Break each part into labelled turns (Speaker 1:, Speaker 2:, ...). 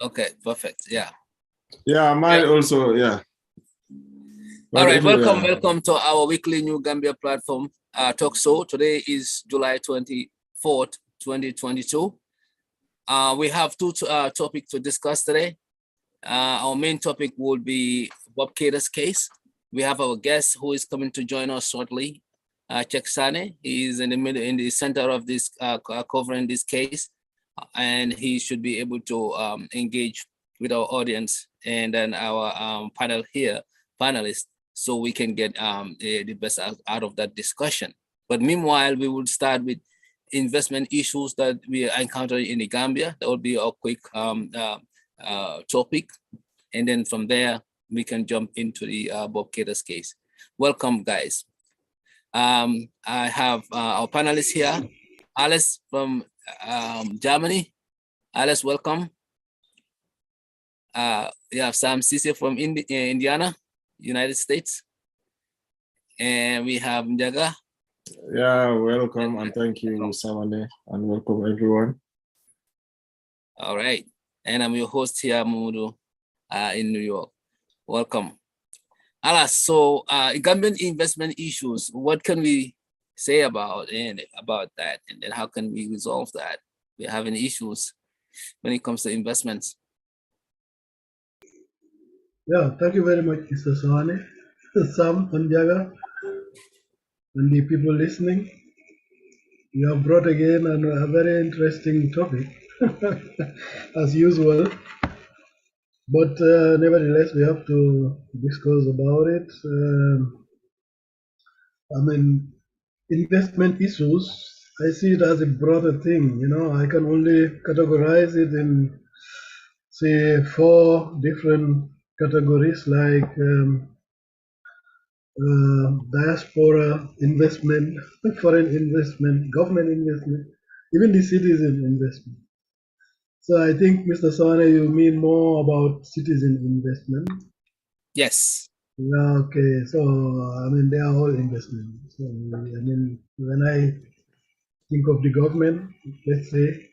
Speaker 1: Okay, perfect. Yeah.
Speaker 2: Yeah, mine also, yeah.
Speaker 1: All right, welcome to our weekly New Gambia platform talk show. Today is July 24th, 2022. We have two topics to discuss today. Our main topic will be Bob Keita's case. We have our guest who is coming to join us shortly, Cheksane. He is in the center of this covering this case, and he should be able to engage with our audience and then our panelists, so we can get the best out of that discussion. But meanwhile, we will start with investment issues that we are encountering in the Gambia. That will be a quick topic. And then from there, we can jump into the Bob Keita's case. Welcome, guys. I have our panelists here. Alice from Germany. Alice, welcome. We have Sam Sise from Indiana, United States. And we have Njaga.
Speaker 2: Yeah, welcome and thank you, Samane, and welcome everyone.
Speaker 1: All right. And I'm your host here, Mamudu, in New York. Welcome. Alice, so Gambian investment issues, what can we say about that? And then how can we resolve that? We're having issues when it comes to investments.
Speaker 3: Yeah, thank you very much, Mr. Sahane, Sam, Njaga, and the people listening. You have brought again a very interesting topic, as usual. But nevertheless, we have to discuss about it. I mean, investment issues, I see it as a broader thing. You know, I can only categorize it in, say, 4 different categories, like diaspora investment, foreign investment, government investment, even the citizen investment. So I think, Mr. Sane, you mean more about citizen investment?
Speaker 1: Yes.
Speaker 3: Yeah, okay. So, I mean, they are all investments. So, I mean, when I think of the government, let's say,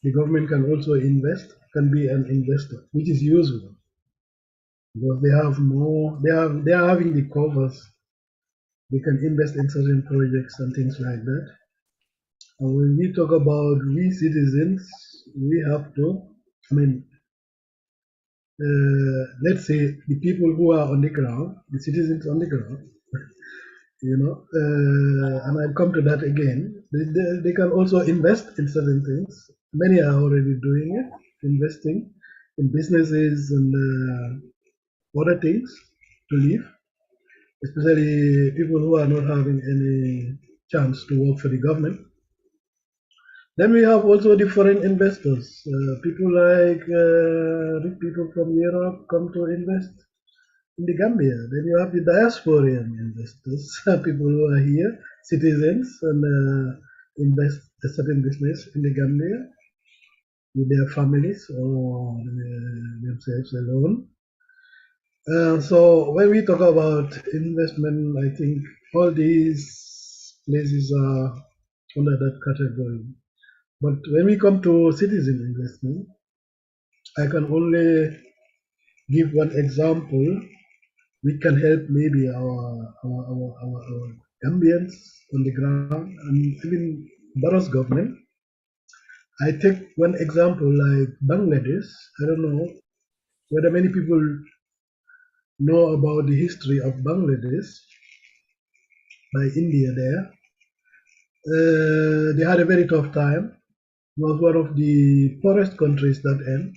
Speaker 3: the government can also invest, can be an investor, which is useful because they have more, they are having the covers. They can invest in certain projects and things like that. And when we talk about we citizens, we have to, I mean, let's say the people who are on the ground, the citizens on the ground, you know, and I'll come to that again. They can also invest in certain things. Many are already doing it, investing in businesses and other things to live, especially people who are not having any chance to work for the government. Then we have also the foreign investors, people like rich people from Europe come to invest in the Gambia. Then you have the diasporian investors, people who are here, citizens, and invest a certain business in the Gambia with their families or themselves alone. So when we talk about investment, I think all these places are under that category. But when we come to citizen investment, I can only give one example. We can help maybe our Gambians on the ground and even Barrow's government. I take one example like Bangladesh. I don't know whether many people know about the history of Bangladesh by India there. They had a very tough time. It was one of the poorest countries that end.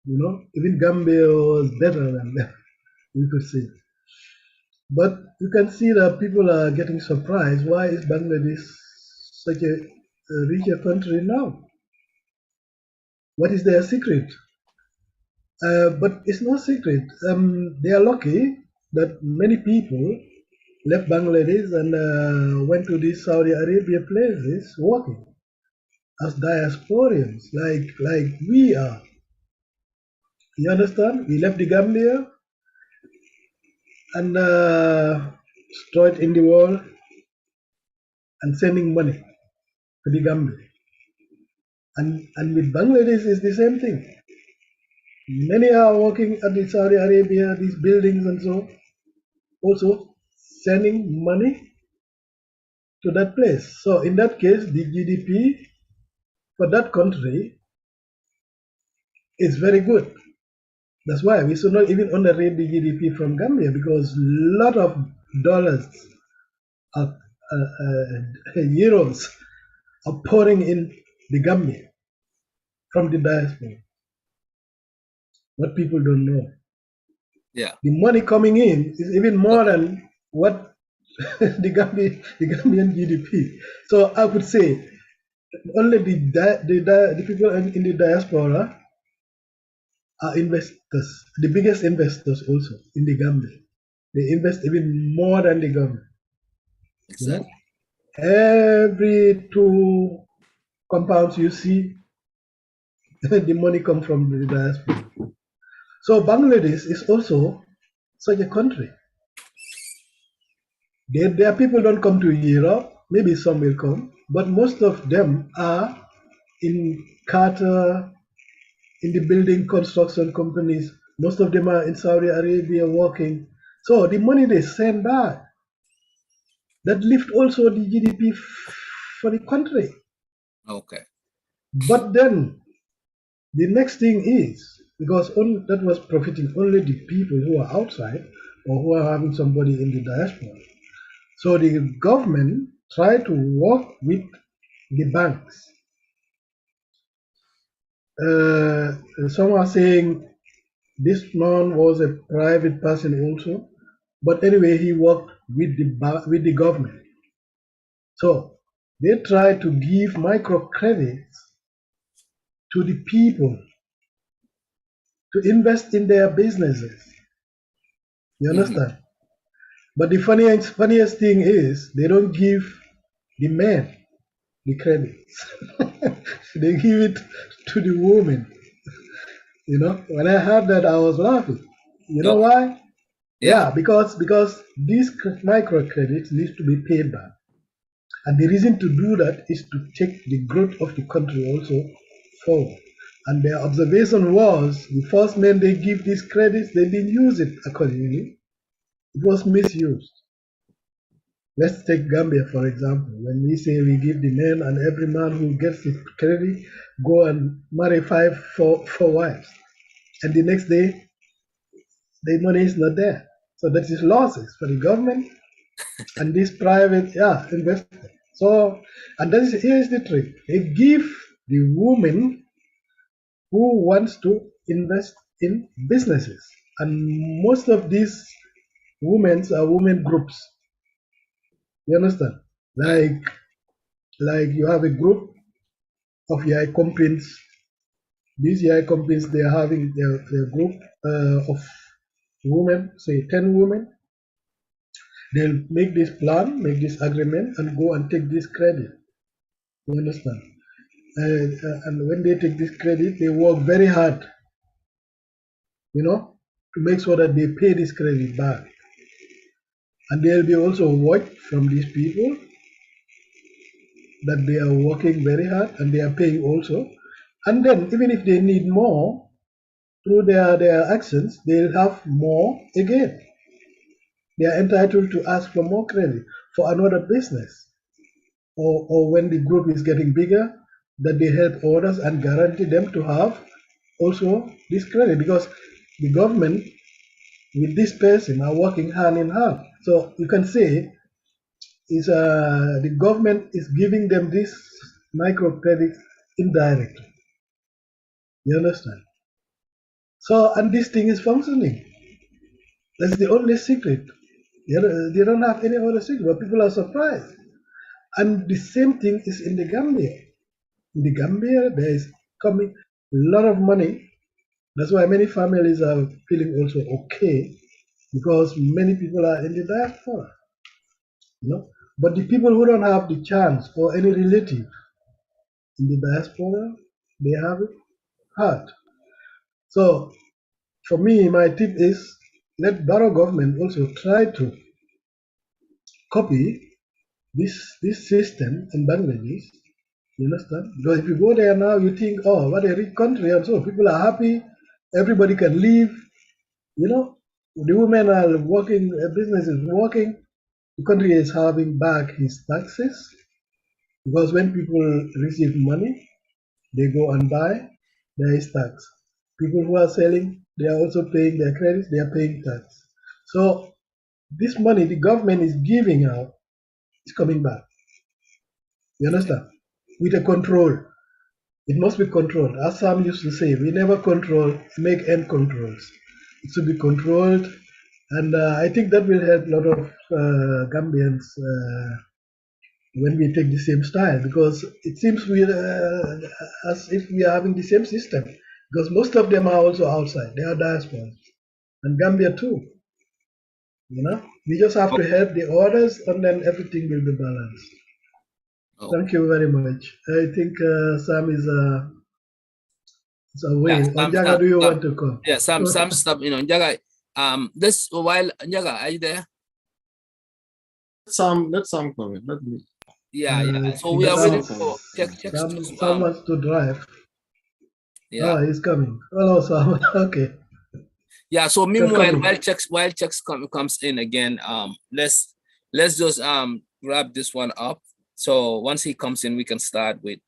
Speaker 3: You know, even Gambia was better than them, you could say. But you can see that people are getting surprised. Why is Bangladesh such a richer country now? What is their secret? But it's no secret. They are lucky that many people left Bangladesh and went to these Saudi Arabia places working as diasporians, like we are. You understand? We left the Gambia and straight in the world and sending money to the Gambia. And with Bangladesh is the same thing. Many are working at the Saudi Arabia, these buildings and so, also sending money to that place. So in that case, the GDP for that country is very good. That's why we should not even underrate the GDP from Gambia, because a lot of dollars, are, euros are pouring in the Gambia from the diaspora. What people don't know.
Speaker 1: Yeah.
Speaker 3: The money coming in is even more than what the Gambian GDP. So I would say only the people in the diaspora are investors, the biggest investors also in the Gambia. They invest even more than the government.
Speaker 1: Exactly.
Speaker 3: You know? Every 2 compounds you see, the money comes from the diaspora. So Bangladesh is also such a country. Their people don't come to Europe. Maybe some will come, but most of them are in Qatar, in the building construction companies. Most of them are in Saudi Arabia working. So the money they send back, that lift also the GDP for the country.
Speaker 1: Okay.
Speaker 3: But then the next thing is, because that was profiting only the people who are outside or who are having somebody in the diaspora. So the government tried to work with the banks. Some are saying this man was a private person also, but anyway, he worked with the government. So they try to give microcredits to the people to invest in their businesses. You understand? But the funniest thing is they don't give the men the credits. They give it to the women. You know, when I heard that, I was laughing. You know why? Yeah, because these microcredits need to be paid back. And the reason to do that is to take the growth of the country also forward. And their observation was the first men they give these credits, they didn't use it accordingly. It was misused. Let's take Gambia, for example. When we say we give the men, and every man who gets the credit go and marry four wives. And the next day, the money is not there. So that is losses for the government and this private investment. So, and here's the trick. They give the woman who wants to invest in businesses. And most of these women are women groups. You understand? Like you have a group of YI companies. These YI companies, they are having their group of women, say 10 women. They'll make this plan, make this agreement, and go and take this credit. You understand? And when they take this credit, they work very hard, to make sure that they pay this credit back. And there'll be also watch from these people that they are working very hard and they are paying also. And then even if they need more through their actions, they'll have more again. They are entitled to ask for more credit for another business. Or when the group is getting bigger, that they help others and guarantee them to have also this credit, because the government with this person are working hand in hand. So you can say is the government is giving them this microcredit indirectly. You understand? So, and this thing is functioning. That's the only secret. They don't have any other secret, but people are surprised. And the same thing is in the Gambia. In the Gambia, there is coming a lot of money. That's why many families are feeling also okay, because many people are in the diaspora. But the people who don't have the chance or any relative in the diaspora, they have it hard. So for me, my tip is let Barrow government also try to copy this system in Bangladesh. You understand? Because if you go there now, you think, oh, what a rich country, and so people are happy, everybody can leave. You know, the women are working, business is working. The country is having back his taxes because when people receive money, they go and buy, there is tax. People who are selling, they are also paying their credits, they are paying tax. So this money the government is giving out is coming back. You understand? With a control. It must be controlled. As Sam used to say, we never control, make end controls. It should be controlled. And I think that will help a lot of Gambians when we take the same style, because it seems we as if we are having the same system, because most of them are also outside. They are diaspora, and Gambia too. You know, we just have to help the others, and then everything will be balanced. Thank you very much. I think Sam is away.
Speaker 1: Yeah,
Speaker 3: Onjaga, do you want to come?
Speaker 1: Yeah, Sam, stop. You know, Njaga. This while Njaga, are you there?
Speaker 2: Let Sam come in. Let me.
Speaker 1: Yeah. So we are waiting for check.
Speaker 3: Sam wants to drive.
Speaker 1: Yeah.
Speaker 3: Oh, he's coming. Hello, Sam. Okay.
Speaker 1: Yeah. So meanwhile, while checks comes in again, let's just wrap this one up. So once he comes in, we can start with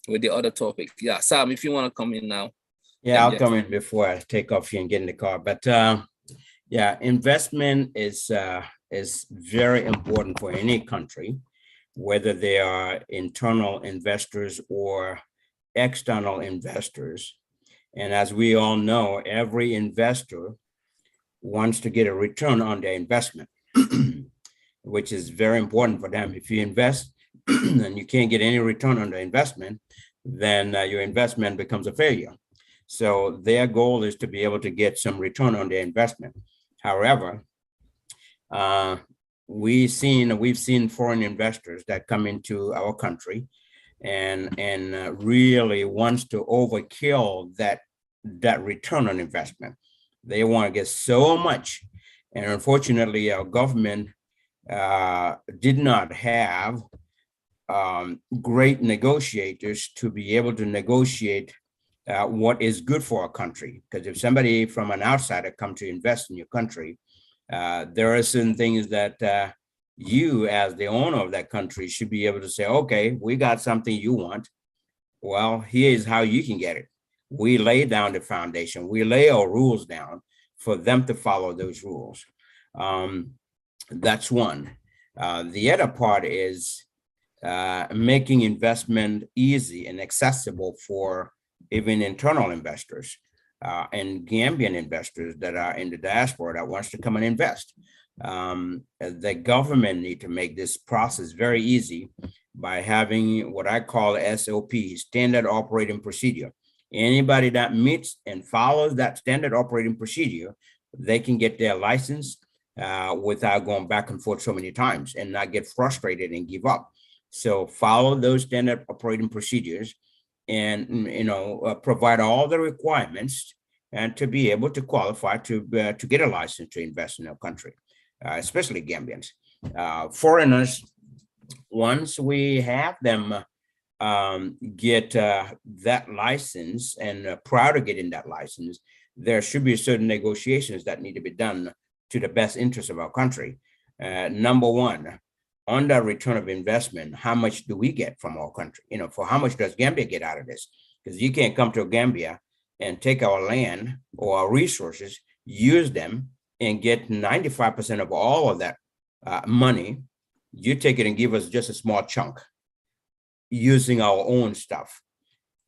Speaker 1: the other topic. Yeah, Sam, if you want to come in now.
Speaker 4: Yeah, I'll come in before I take off here and get in the car. But yeah, investment is very important for any country, whether they are internal investors or external investors. And as we all know, every investor wants to get a return on their investment, which is very important for them. If you invest and you can't get any return on the investment, then your investment becomes a failure. So their goal is to be able to get some return on their investment. However, we've seen foreign investors that come into our country and really wants to overkill that return on investment. They want to get so much, and unfortunately, our government did not have great negotiators to be able to negotiate what is good for a country. Because if somebody from an outsider come to invest in your country, there are certain things that you as the owner of that country should be able to say, okay, we got something you want. Well, here's how you can get it. We lay down the foundation. We lay our rules down for them to follow those rules. That's one. The other part is making investment easy and accessible for even internal investors and Gambian investors that are in the diaspora that wants to come and invest. The government need to make this process very easy by having what I call SOP, standard operating procedure. Anybody that meets and follows that standard operating procedure, they can get their license without going back and forth so many times and not get frustrated and give up. So follow those standard operating procedures and provide all the requirements and to be able to qualify to get a license to invest in our country, especially Gambians. Foreigners, once we have them get that license and prior to getting that license, there should be certain negotiations that need to be done to the best interest of our country. Number one, on the return of investment, how much do we get from our country? For how much does Gambia get out of this? Because you can't come to Gambia and take our land or our resources, use them, and get 95% of all of that money. You take it and give us just a small chunk using our own stuff,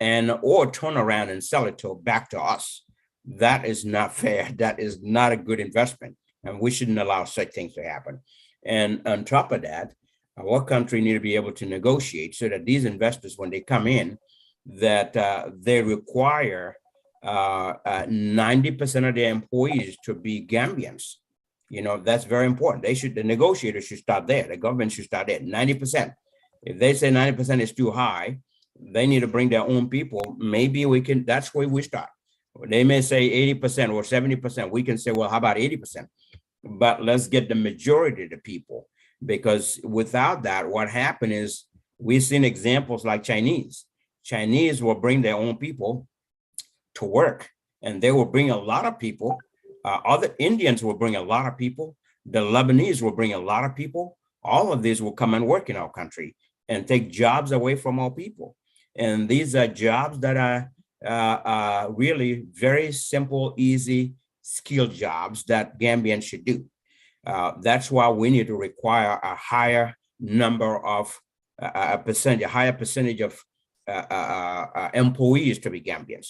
Speaker 4: or turn around and sell it back to us. That is not fair. That is not a good investment, and we shouldn't allow such things to happen. And on top of that, our country need to be able to negotiate so that these investors, when they come in, that they require 90% of their employees to be Gambians. That's very important. The negotiators should start there. The government should start there, 90%. If they say 90% is too high, they need to bring their own people. Maybe that's where we start. They may say 80% or 70%. We can say, well, how about 80%? But let's get the majority of the people, because without that, what happened is we've seen examples like Chinese will bring their own people to work and they will bring a lot of people. Other Indians will bring a lot of people. The Lebanese will bring a lot of people. All of these will come and work in our country and take jobs away from our people. And these are jobs that are really very simple, easy, skilled jobs that Gambians should do. That's why we need to require a higher number of a higher percentage of employees to be Gambians.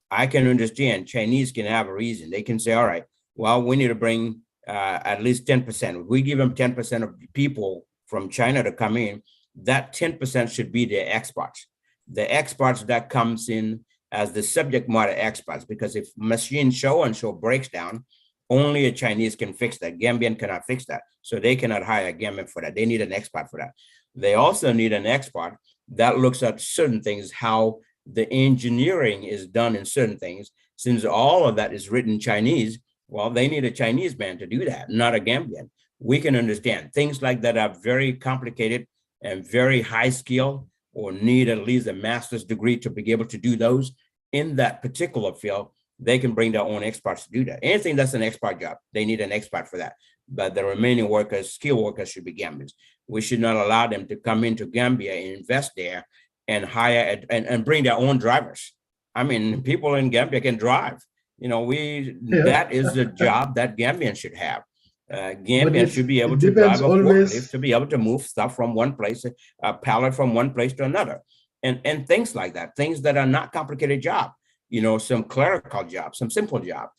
Speaker 4: I can understand Chinese can have a reason. They can say, all right, well, we need to bring at least 10%. If we give them 10% of people from China to come in, that 10% should be their exports. The exports that comes in as the subject matter experts, because if machine show and show breaks down, only a Chinese can fix that. Gambian cannot fix that. So they cannot hire a Gambian for that. They need an expert for that. They also need an expert that looks at certain things, how the engineering is done in certain things. Since all of that is written Chinese, well, they need a Chinese man to do that, not a Gambian. We can understand things like that are very complicated and very high skill, or need at least a master's degree to be able to do those in that particular field. They can bring their own experts to do that. Anything that's an expert job, they need an expert for that. But the remaining workers, skilled workers, should be Gambians. We should not allow them to come into Gambia and invest there and hire and bring their own drivers. I mean, people in Gambia can drive. You know, that is the job that Gambians should have. Gambians should be able to drive a forklift to be able to move stuff from one place, a pallet from one place to another, and things like that. Things that are not complicated job. You know, some clerical jobs, some simple job.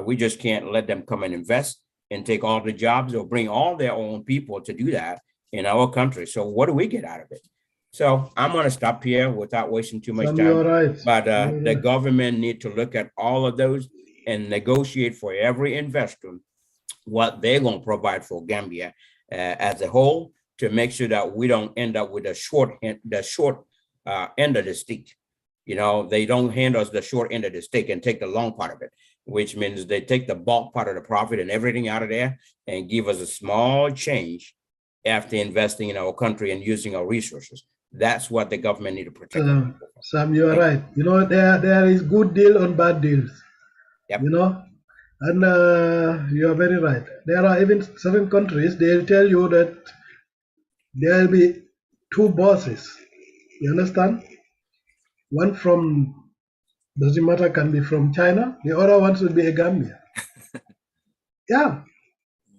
Speaker 4: We just can't let them come and invest and take all the jobs or bring all their own people to do that in our country. So what do we get out of it? So I'm going to stop here without wasting too much time.
Speaker 3: Right.
Speaker 4: But the government need to look at all of those and negotiate for every investor what they're going to provide for Gambia as a whole, to make sure that we don't end up with the short end of the stick. You know, they don't hand us the short end of the stick and take the long part of it, which means they take the bulk part of the profit and everything out of there and give us a small change after investing in our country and using our resources. That's what the government need to protect.
Speaker 3: Sam, you are right. You know, there is good deal on bad deals.
Speaker 4: Yep.
Speaker 3: You know, and you are very right. There are even certain countries, they'll tell you that there will be two bosses. You understand? One from, doesn't matter, can be from China. The other one should be a Gambia. Yeah.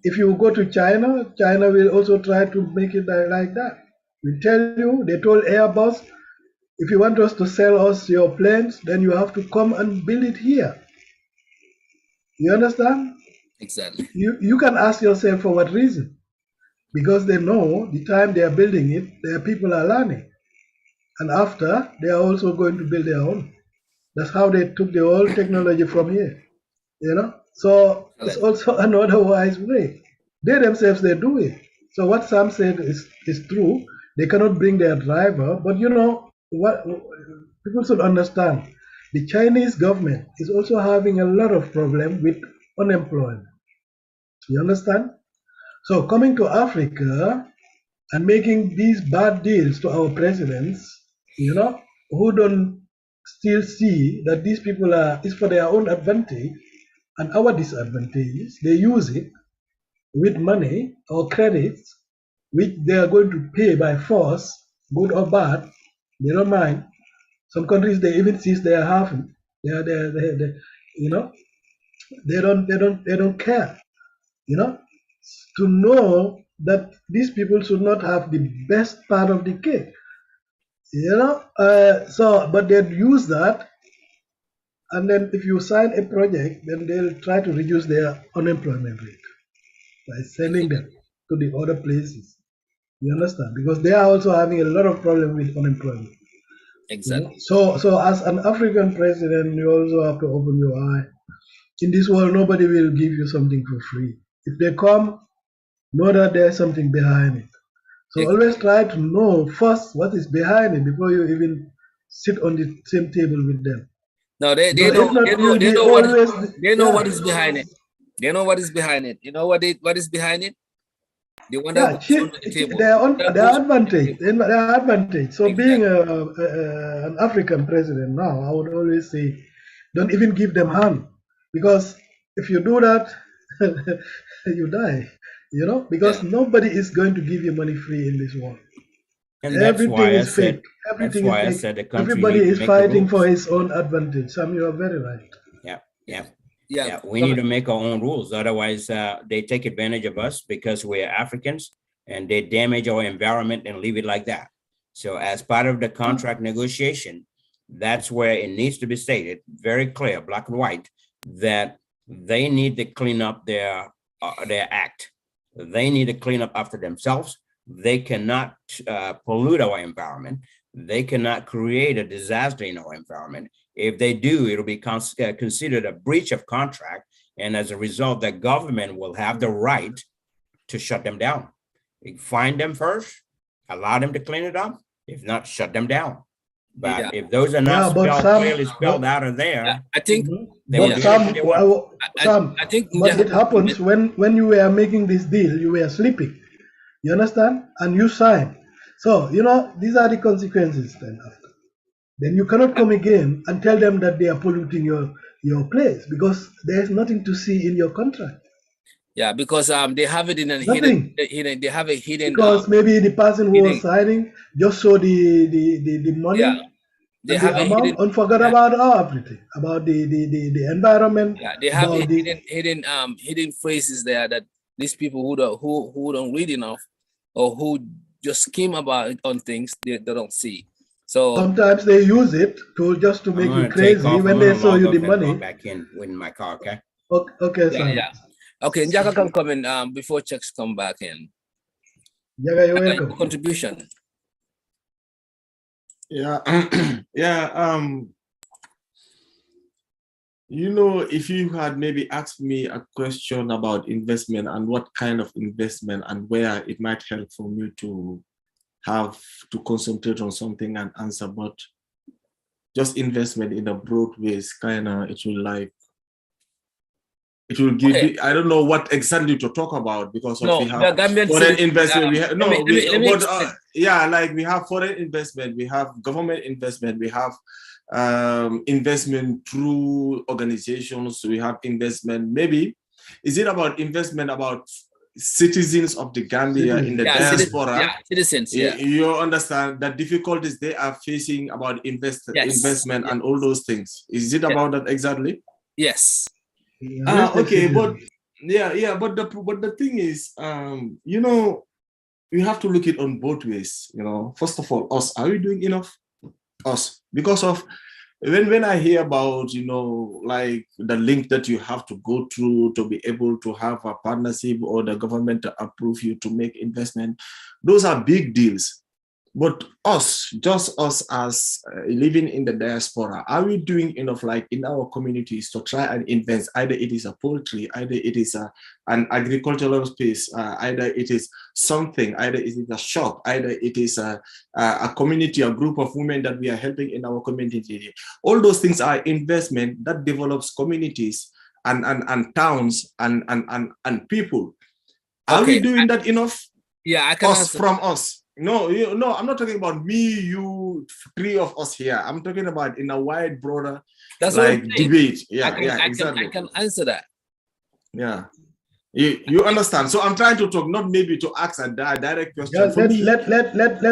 Speaker 3: If you go to China, China will also try to make it like that. We tell you, they told Airbus, if you want us to sell us your planes, then you have to come and build it here. You understand?
Speaker 1: Exactly.
Speaker 3: You can ask yourself for what reason. Because they know the time they are building it, their people are learning. And after, they are also going to build their own. That's how they took the whole technology from here. You know? So it's also another wise way. They themselves, they do it. So what Sam said is true. They cannot bring their driver, but you know what people should understand. The Chinese government is also having a lot of problem with unemployment. You understand? So coming to Africa and making these bad deals to our presidents, you know, who don't still see that these people is for their own advantage and our disadvantage, they use it with money or credits, which they are going to pay by force, good or bad. They don't mind. Some countries, they even seize their half. They you know, they don't care. You know, to know that these people should not have the best part of the cake. You know, but they'd use that, and then if you sign a project, then they'll try to reduce their unemployment rate by sending them to the other places. You understand? Because they are also having a lot of problem with unemployment.
Speaker 1: Exactly.
Speaker 3: You know? So as an African president, you also have to open your eye. In this world, nobody will give you something for free. If they come, know that there's something behind it. So always try to know first what is behind it before you even sit on the same table with them.
Speaker 1: No, they know what is behind it. They know what is behind it. You know what is behind it? The one that on the table.
Speaker 3: Their advantage. So being an African president now, I would always say Don't even give them hand, because if you do that, you die. You know, because nobody is going to give you money free in this world.
Speaker 4: And that's
Speaker 3: Everything
Speaker 4: why I
Speaker 3: is
Speaker 4: said,
Speaker 3: fake. Everything is fake.
Speaker 4: the country
Speaker 3: Everybody
Speaker 4: need to
Speaker 3: is
Speaker 4: make the
Speaker 3: fighting for
Speaker 4: rules.
Speaker 3: his own advantage. Sam, you are very right.
Speaker 4: Yeah. We need to make our own rules. Otherwise, they take advantage of us because we're Africans, and they damage our environment and leave it like that. So as part of the contract negotiation, that's where it needs to be stated very clear, black and white, that they need to clean up their act. They need to clean up after themselves. They cannot pollute our environment. They cannot create a disaster in our environment. If they do, it'll be considered a breach of contract. And as a result, the government will have the right to shut them down. Find them first, allow them to clean it up. If not, shut them down. But if those are not clearly spelled out of there,
Speaker 1: I think.
Speaker 3: But Sam,
Speaker 1: I think
Speaker 3: but it happens when you were making this deal, you were sleeping. You understand? And you sign. So, you know, these are the consequences then after. Then you cannot come again and tell them that they are polluting your place, because there's nothing to see in your contract.
Speaker 1: Yeah, because they have it in a hidden. They have a hidden.
Speaker 3: Because maybe the person who was signing just saw the money.
Speaker 1: Yeah, they have
Speaker 3: the amount and forgot about everything, about the environment.
Speaker 1: Yeah, they have hidden phrases there that these people who don't read enough, or who just skim about on things they don't see. So
Speaker 3: sometimes they use it just to make you crazy when they show you the money.
Speaker 4: Back in my car, okay?
Speaker 3: Okay,
Speaker 1: yeah. Okay, Njaka can come in before checks come back in.
Speaker 3: Njaka, you're welcome.
Speaker 1: Contribution.
Speaker 2: Yeah, you know, if you had maybe asked me a question about investment and what kind of investment and where it might help for me to have to concentrate on something and answer, but just investment in a broad ways, kind of, it will give me, I don't know what exactly to talk about, because we have foreign investment. Like we have foreign investment, we have government investment, we have investment through organizations, we have investment. Maybe is it about investment about citizens of the Gambia in the diaspora?
Speaker 1: Citizens.
Speaker 2: You understand the difficulties they are facing about investment and all those things. Is it about that exactly?
Speaker 1: Yes.
Speaker 2: Okay, but but the thing is, you know, we have to look it on both ways. You know, first of all, us, are we doing enough? Us, because of when I hear about, you know, like the link that you have to go through to be able to have a partnership or the government to approve you to make investment, those are big deals. But us, just us as living in the diaspora, are we doing enough, like in our communities, to try and invest? Either it is a poultry, either it is an agricultural space, either it is something, either it is a shop, either it is a community, a group of women that we are helping in our community. All those things are investment that develops communities and towns and people. Are we doing that enough?
Speaker 1: Yeah, I can
Speaker 2: answer. From us. No, I'm not talking about me, you, three of us here. I'm talking about in a wide, broader debate. Exactly.
Speaker 1: I can answer that.
Speaker 2: Yeah. You understand? So I'm trying to talk, not maybe to ask a direct question.
Speaker 3: Let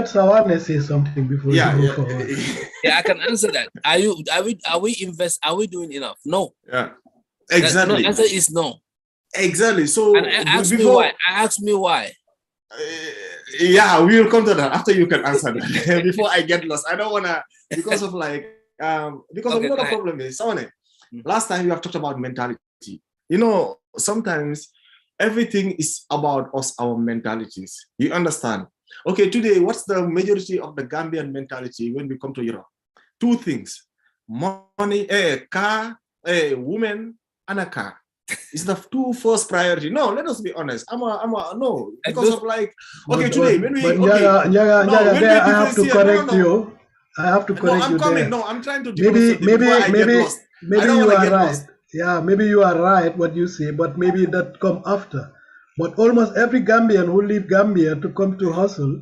Speaker 3: Sawane say something before you go forward.
Speaker 1: Yeah, I can answer that. Are we doing enough? No.
Speaker 2: Yeah. Exactly.
Speaker 1: The answer is no.
Speaker 2: Exactly. So
Speaker 1: and ask me why.
Speaker 2: Yeah, we will come to that after you can answer that. Before I get lost, I don't want to, because of another problem is, last time you have talked about mentality. You know, sometimes everything is about us, our mentalities. You understand? Okay, today, what's the majority of the Gambian mentality when we come to Europe? Two things: money, a car, a woman, and a car. It's the two first priority. No, let us be honest. No, because of like, okay, today when we
Speaker 3: I have to correct you. I have to correct you.
Speaker 2: I'm coming. No, I'm trying to maybe
Speaker 3: you are right. Yeah, maybe you are right what you say, but maybe that come after. But almost every Gambian who leave Gambia to come to hustle,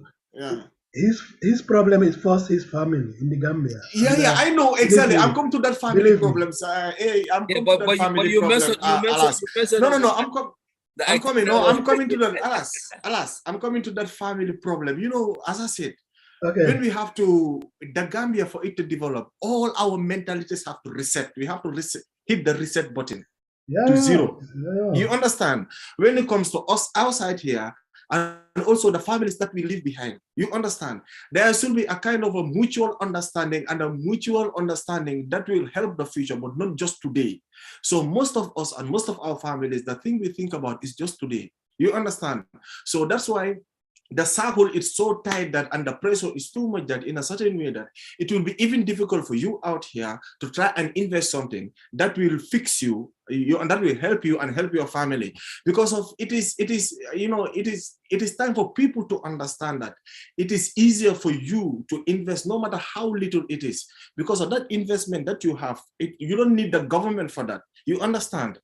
Speaker 3: his problem is first his family in the Gambia.
Speaker 2: Yeah, I know exactly. I'm coming to that family problems. Hey, I'm coming to that family problem. Alas, no. I'm coming. No, I'm coming to that. Alas, I'm coming to that family problem. You know, as I said, when we have to the Gambia for it to develop, all our mentalities have to reset. We have to hit the reset button to zero. You understand? When it comes to us outside here, and also the families that we leave behind, you understand? There should be a kind of a mutual understanding and a mutual understanding that will help the future, but not just today. So most of us and most of our families, the thing we think about is just today. You understand? So that's why the circle is so tight that, and the pressure is too much that in a certain way that it will be even difficult for you out here to try and invest something that will fix you, and that will help you and help your family, because of it is time for people to understand that it is easier for you to invest no matter how little it is, because of that investment that you have. You don't need the government for that. You understand?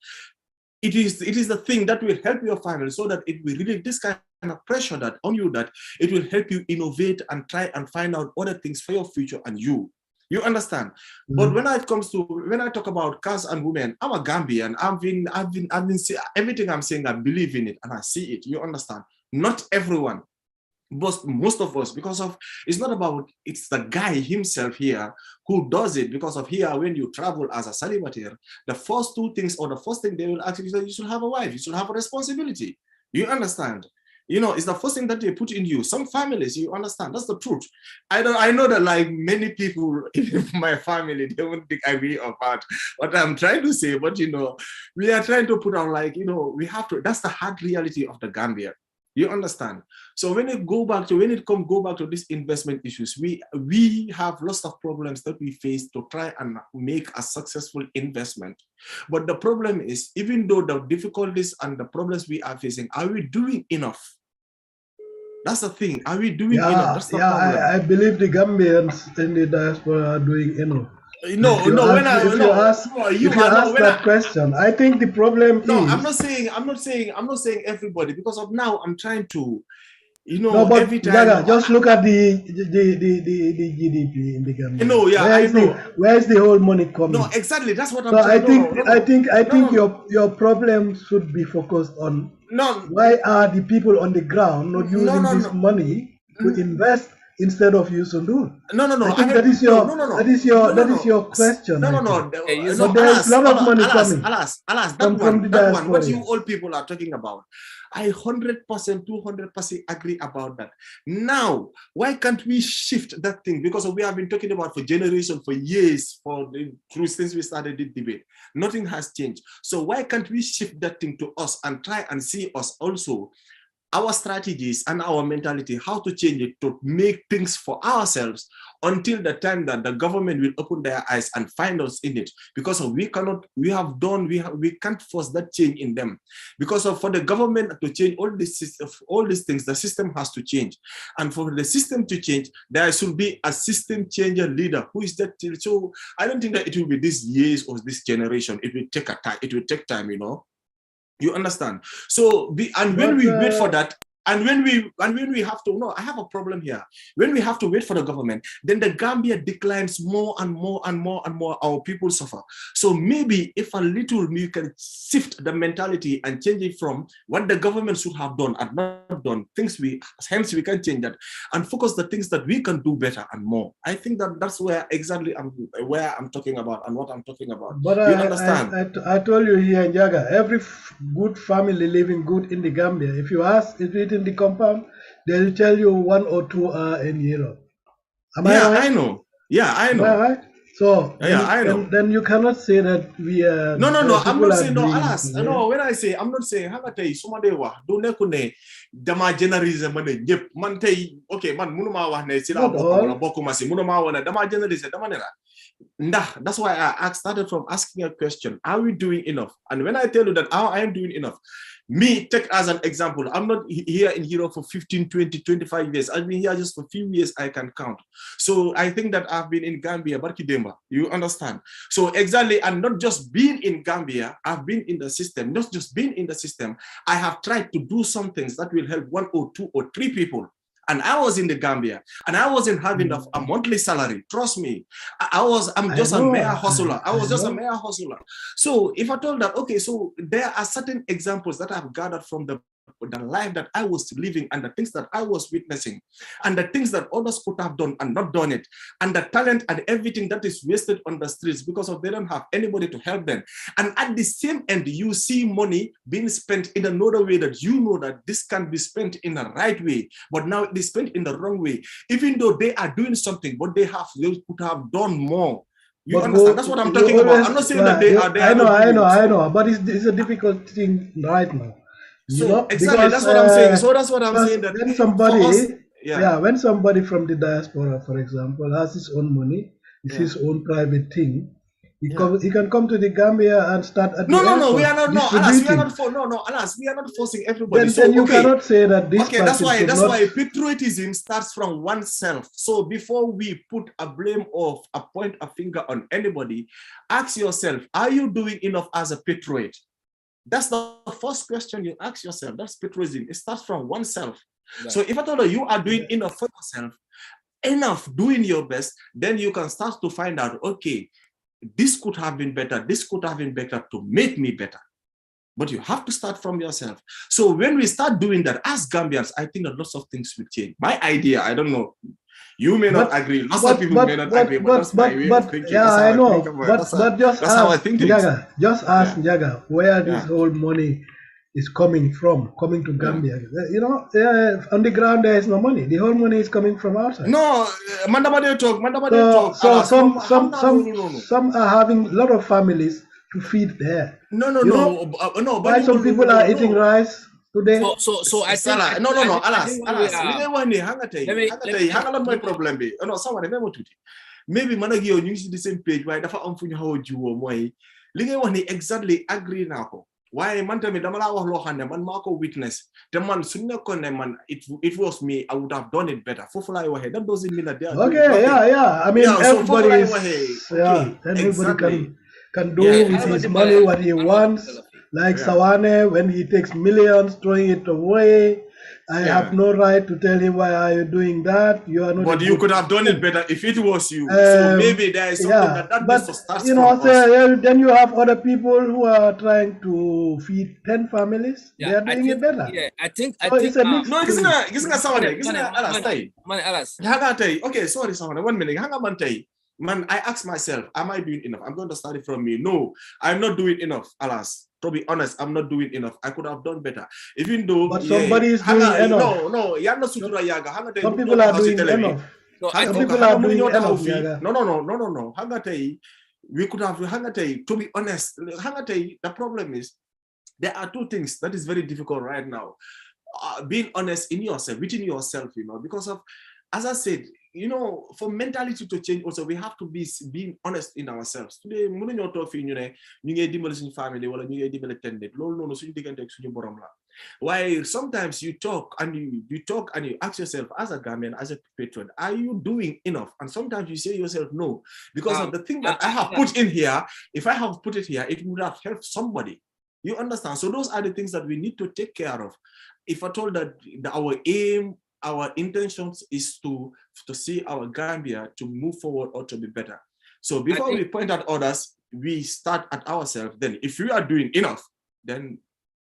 Speaker 2: It is the thing that will help your family, so that it will relieve this kind of pressure that on you, that it will help you innovate and try and find out other things for your future and you. You understand? But when I talk about cars and women, I'm a Gambian. I've been saying everything I'm saying, I believe in it and I see it. You understand? Not everyone, but most of us, because of it's not about it's the guy himself here who does it. Because of here, when you travel as a celibataire, the first two things, or the first thing they will ask you is that you should have a wife, you should have a responsibility. You understand? You know, it's the first thing that they put in you. Some families, you understand, that's the truth. I know that like many people in my family, they won't think I really about what I'm trying to say, but you know, we are trying to put on, like, you know, we have to, that's the hard reality of the Gambia. You understand? So when it go back to these investment issues, we have lots of problems that we face to try and make a successful investment. But the problem is, even though the difficulties and the problems we are facing, are we doing enough? That's the thing. Are we doing enough? That's the problem.
Speaker 3: I believe the Gambians in the diaspora are doing enough.
Speaker 2: If you ask
Speaker 3: that question, I think the problem is.
Speaker 2: No, I'm not saying everybody, because of now I'm trying to, you know,
Speaker 3: no, but
Speaker 2: every time.
Speaker 3: Jaga, just look at the GDP in the Gambia.
Speaker 2: No, yeah, I know.
Speaker 3: Where is the whole money coming?
Speaker 2: No, exactly. That's what I'm
Speaker 3: saying. I think your problem should be focused on why are the people on the ground not using this money to invest instead of you Sundur?
Speaker 2: No.
Speaker 3: I think that is your question.
Speaker 2: No.
Speaker 3: But there's a lot of money coming.
Speaker 2: Alas, that one, what you old people are talking about. I 100%, 200% agree about that. Now, why can't we shift that thing? Because we have been talking about for generations, for years, since we started the debate. Nothing has changed. So why can't we shift that thing to us and try and see us also, our strategies and our mentality, how to change it to make things for ourselves until the time that the government will open their eyes and find us in it. Because we can't force that change in them. Because for the government to change all these things, the system has to change. And for the system to change, there should be a system changer leader. Who is that? So I don't think that it will be this years or this generation. It will take time, you know. You understand? So when we wait for that, and when we have to, I have a problem here. When we have to wait for the government, then the Gambia declines more and more and more and more. Our people suffer. So maybe if a little we can shift the mentality and change it from what the government should have done and not done, hence we can change that and focus the things that we can do better and more. I think that's where exactly I'm talking about and what I'm talking about.
Speaker 3: But
Speaker 2: you understand?
Speaker 3: I told you here in Jaga, every good family living good in the Gambia, if you ask, if it in the compound, they'll tell you 1 or 2 are in Europe. Am I right?
Speaker 2: I know. Yeah, I know.
Speaker 3: Am I right? So
Speaker 2: I know.
Speaker 3: Then you cannot say that we are.
Speaker 2: No. I'm not saying no. Alas, no. When I say I'm not saying, how about you? Some day wa do ne kune dama generalism man yep man tay okay man munuma wa ne sila boko masi munuma wa na dama generalism dama nera. That's why I started from asking a question. Are we doing enough? And when I tell you that I am doing enough, me, take as an example, I'm not here in Europe for 15, 20, 25 years. I've been here just for a few years, I can count. So I think that I've been in Gambia, Barkidemba, you understand? So exactly, and not just being in Gambia, I've been in the system, not just being in the system. I have tried to do some things that will help 1 or 2 or 3 people. And I was in the Gambia, and I wasn't having a monthly salary. Trust me, I'm just a mere hustler. I was just a mere hustler. So if I told that, okay, so there are certain examples that I've gathered from the life that I was living and the things that I was witnessing and the things that others could have done and not done it, and the talent and everything that is wasted on the streets because of they don't have anybody to help them. And at the same end, you see money being spent in another way that you know that this can be spent in the right way, but now it is spent in the wrong way. Even though they are doing something, but they could have done more. You understand? That's what I'm talking about. I'm not saying that they are there.
Speaker 3: I know, but it's a difficult thing right now.
Speaker 2: So exactly, that's what I'm saying. So that's what I'm saying. That
Speaker 3: when somebody, when somebody from the diaspora, for example, has his own money, it's his own private thing. He can come to the Gambia and start at
Speaker 2: no,
Speaker 3: we are not.
Speaker 2: Alas, we are not forcing everybody.
Speaker 3: Then you cannot say that this.
Speaker 2: Okay, that's why patriotism starts from oneself. So before we put a blame of point a finger on anybody, ask yourself: are you doing enough as a patriot? That's the first question you ask yourself. That's patriotism. It starts from oneself. Right. So if I told you are doing enough for yourself, enough doing your best, then you can start to find out, okay, this could have been better. This could have been better to make me better. But you have to start from yourself. So when we start doing that as Gambians, I think that lots of things will change. My idea, I don't know. You may not agree. Lots of people may not agree, but that's my way of thinking.
Speaker 3: Yeah, I know. But just ask Njaga. Just ask Njaga where this whole money is coming from, coming to Gambia. You know, on the ground there is no money. The whole money is coming from outside.
Speaker 2: No, Mandamade talk.
Speaker 3: So some are having a lot of families to feed there.
Speaker 2: No.
Speaker 3: Why some people are eating rice today?
Speaker 1: So I think
Speaker 2: alas. My problem be. No, someone remember to maybe managio ñu ci the same page waaye dafa am fu ñu xaw a juwoo mooy li ngay wax ni exactly agree naa ko waaye man tamit dama laa wax loo xam ne man maa ko witness te man su nekkoon ne man it was me, I would have done it better. Foofu laay waxee that doesn't mean that they are
Speaker 3: I mean everybody can do with his money what he wants. Like Sawane, when he takes millions, throwing it away. I have no right to tell him why are you doing that. You are not.
Speaker 2: But you could have done it better if it was you. So maybe there is something that needs to start from us.
Speaker 3: Then you have other people who are trying to feed 10 families. They are doing it better.
Speaker 1: Yeah, I think.
Speaker 3: It's a mix.
Speaker 2: No, okay, sorry, Sawane. 1 minute. Man, I ask myself, am I doing enough? I'm going to start it from me. No, I'm not doing enough, alas. To be honest, I'm not doing enough. I could have done better. Even though
Speaker 3: somebody is doing enough.
Speaker 2: No, you're not sutura yaga.
Speaker 3: Some people are doing enough. Some people are doing enough.
Speaker 2: No. Hangatei, we could have hangatei. To be honest, hangatei, the problem is there are two things that is very difficult right now. Being honest in yourself, within yourself, because of, as I said, for mentality to change also, we have to be being honest in ourselves. Today, why sometimes you talk and you ask yourself as a Gambian, as a patron, are you doing enough? And sometimes you say yourself no, because of the thing that I have put in here. If I have put it here, it would have helped somebody. You understand? So those are the things that we need to take care of. If I told that our aim, our intentions is to see our Gambia to move forward or to be better. So before we point at others, we start at ourselves. Then if we are doing enough, then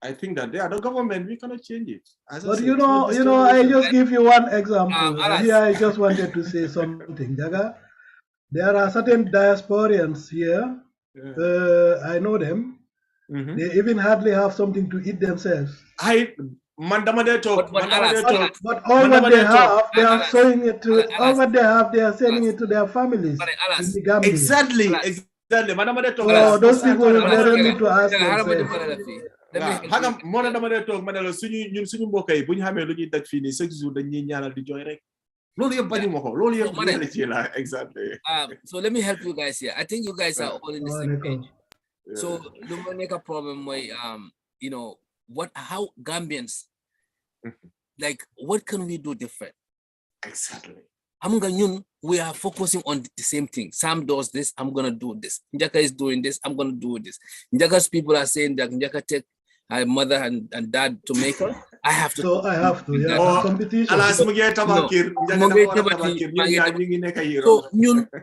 Speaker 2: I think that the government, we cannot change it.
Speaker 3: But I just give you one example. Here I just wanted to say something. Jaga, there are certain diasporians here. I know them. They even hardly have something to eat themselves.
Speaker 2: But all
Speaker 3: what they have, they are showing it to. All what they have, they are sending it to their families in the Gambia.
Speaker 2: Exactly.
Speaker 3: So those people, they don't need to ask themselves.
Speaker 2: Exactly.
Speaker 1: So let me help you guys here. I think you guys are all in the same page. So the make a problem where how Gambians, like, what can we do different?
Speaker 2: Exactly.
Speaker 1: We are focusing on the same thing. Sam does this, I'm gonna do this. Njaka is doing this, I'm gonna do this. Njaka's people are saying that Njaka take her mother and dad to Jamaica, I have to.
Speaker 3: So I have to, yeah.
Speaker 2: Oh,
Speaker 3: Competition.
Speaker 2: alas mu ngi tabakir,
Speaker 1: So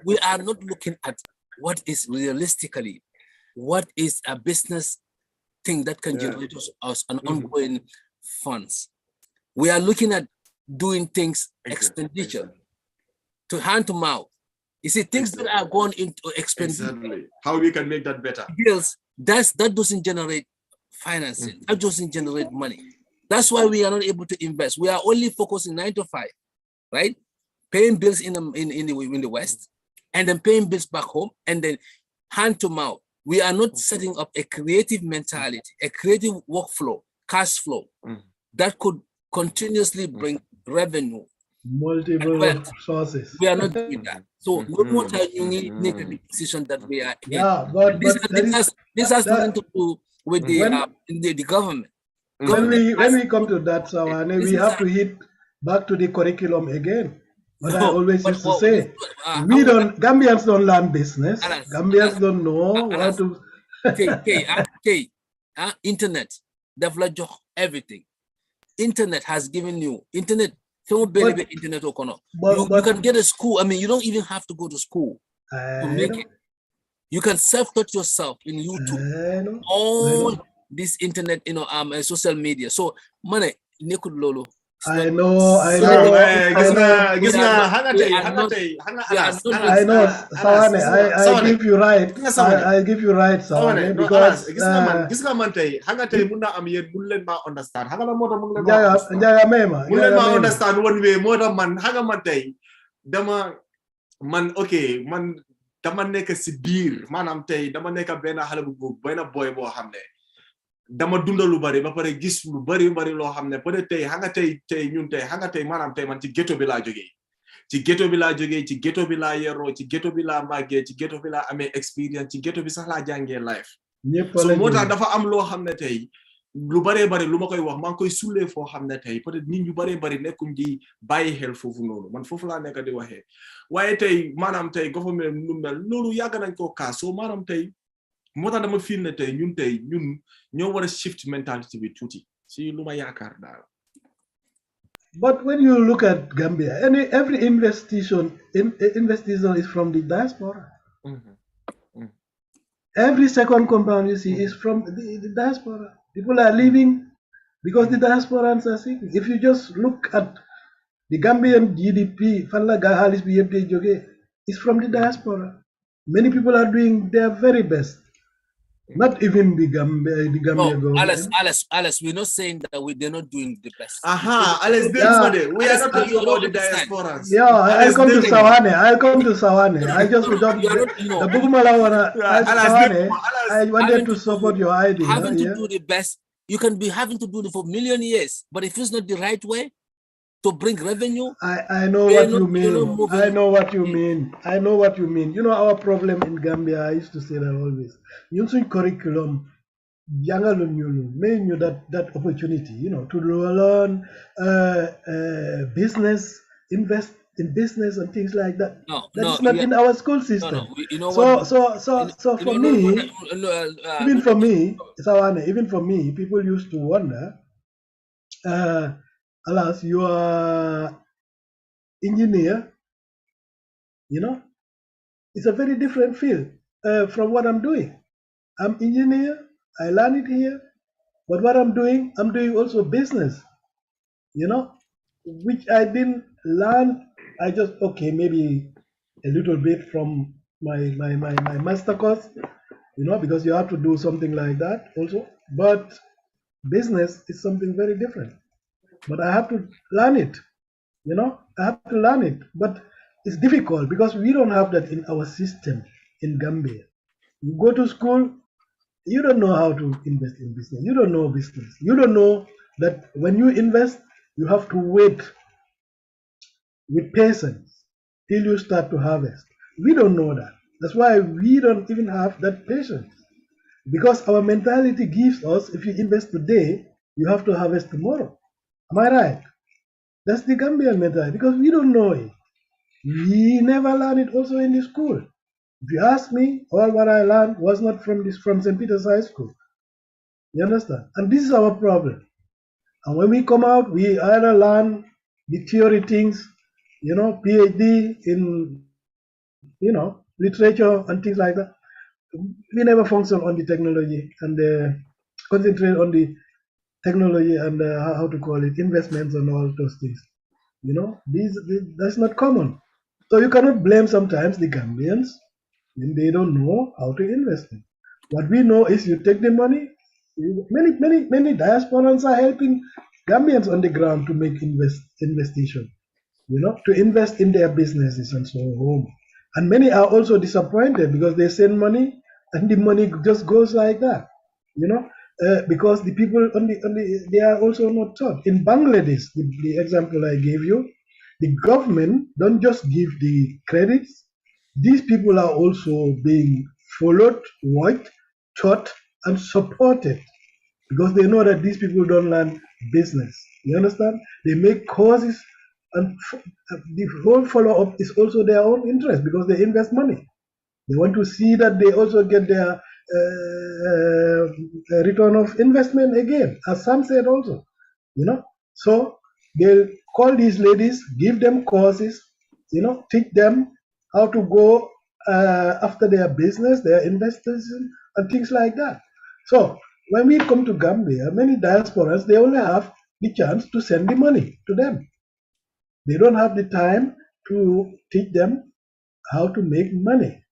Speaker 1: we are not looking at what is realistically, what is a business thing that can generate us an ongoing funds. We are looking at doing things expenditure to hand to mouth. You see, things that are going into expenditure.
Speaker 2: Exactly. How we can make that better.
Speaker 1: Bills, that doesn't generate financing. That doesn't generate money. That's why we are not able to invest. We are only focusing 9 to 5, right? Paying bills in the West, and then paying bills back home, and then hand to mouth. We are not setting up a creative mentality, a creative workflow, cash flow that could continuously bring revenue.
Speaker 3: Multiple sources.
Speaker 1: We are not doing that. So what are you make a decision that we are in?
Speaker 3: Yeah, but
Speaker 1: this has nothing to do with the government.
Speaker 3: When we come to that, Sawane, we have to hit back to the curriculum again. But I always used to say, Gambians don't learn business. Gambians don't know how to.
Speaker 1: Internet, develop everything. Internet has given you internet. Internet, you can get a school. I mean, you don't even have to go to school to make it. You can self-taught yourself in YouTube. All this internet, social media. So, money, lolo.
Speaker 3: I know.
Speaker 2: I
Speaker 3: give you right. I give you right, Sawane, because
Speaker 2: understand. Understand one way more than man okay man dama nekk si biir maanaam tey dama nekk benn xale bu góor benn boy boo xam ne dama dundal lu bari ba pare gis lu bari loo xam ne peut-être tey xam nga tey ñun tey xam nga tey maanaam tey man ci ghetto bi laa jógee ci ghetto bi laa yeroo ci ghetto bi laa màggee ci ghetto bi laa amee expérience ci ghetto bi sax laa jàngee life so moo tax dafa am loo xam ne tey lu baree bari lu ma koy wax maa ngi koy sullee foo xam ne tey peut-être nit ñu baree bari nekkuñ di bàyyi xel foofu noonu man foofu laa nekk di waxee waaye tey maanaam tey government nu mel loolu yàgg nañ koo kaas soo maanaam tey moo tax dama feel ne tey ñun ñoo war a shift mentality bi tuuti si lu ma yaakaar daal.
Speaker 3: But when you look at Gambia, every investigation is from the diaspora. Every second compound you see is from the diaspora. People are leaving because the diasporans are seeking. If you just look at the Gambian GDP, is from the diaspora. Many people are doing their very best. Not even the Gambia government.
Speaker 1: Alice, we're not saying that they're not doing the best.
Speaker 2: Alice, we are not talking about the diaspora.
Speaker 3: Yeah, I'll come to Sawane. I just don't. The Bugumala I wanted to support your idea.
Speaker 1: Having to do the best, you can be having to do it for a million years, but if it's not the right way to bring revenue,
Speaker 3: I know what you mean. I know what you mean. You know, our problem in Gambia, I used to say that always. Using curriculum, you that opportunity, to learn business, invest in business and things like that. That is not in our school system. So for me, even for me, Sawane, even for me, people used to wonder, alas, you are engineer, it's a very different field from what I'm doing. I'm engineer, I learn it here, but what I'm doing also business, which I didn't learn. I just, maybe a little bit from my master course, because you have to do something like that also. But business is something very different. But I have to learn it, I have to learn it. But it's difficult because we don't have that in our system in Gambia. You go to school, you don't know how to invest in business. You don't know business. You don't know that when you invest, you have to wait with patience till you start to harvest. We don't know that. That's why we don't even have that patience. Because our mentality gives us, if you invest today, you have to harvest tomorrow. Am I right? That's the Gambian mentality, because we don't know it. We never learn it also in the school. If you ask me, all what I learned was not from St. Peter's High School. You understand? And this is our problem. And when we come out, we either learn the theory things, PhD in, literature and things like that. We never function on the technology and concentrate on the technology and how to call it, investments and all those things. That's not common. So you cannot blame sometimes the Gambians when they don't know how to invest in. What we know is you take the money. Many diasporans are helping Gambians on the ground to make investigation, to invest in their businesses and so on. And many are also disappointed because they send money and the money just goes like that, because the people they are also not taught. In Bangladesh, the example I gave you, the government don't just give the credits. These people are also being followed, watched, taught, and supported because they know that these people don't learn business. You understand? They make courses, and the whole follow-up is also their own interest because they invest money. They want to see that they also get their return of investment again, as Sam said also. So they'll call these ladies, give them courses, teach them how to go after their business, their investors, and things like that. So when we come to Gambia, many diasporas, they only have the chance to send the money to them. They don't have the time to teach them how to make money.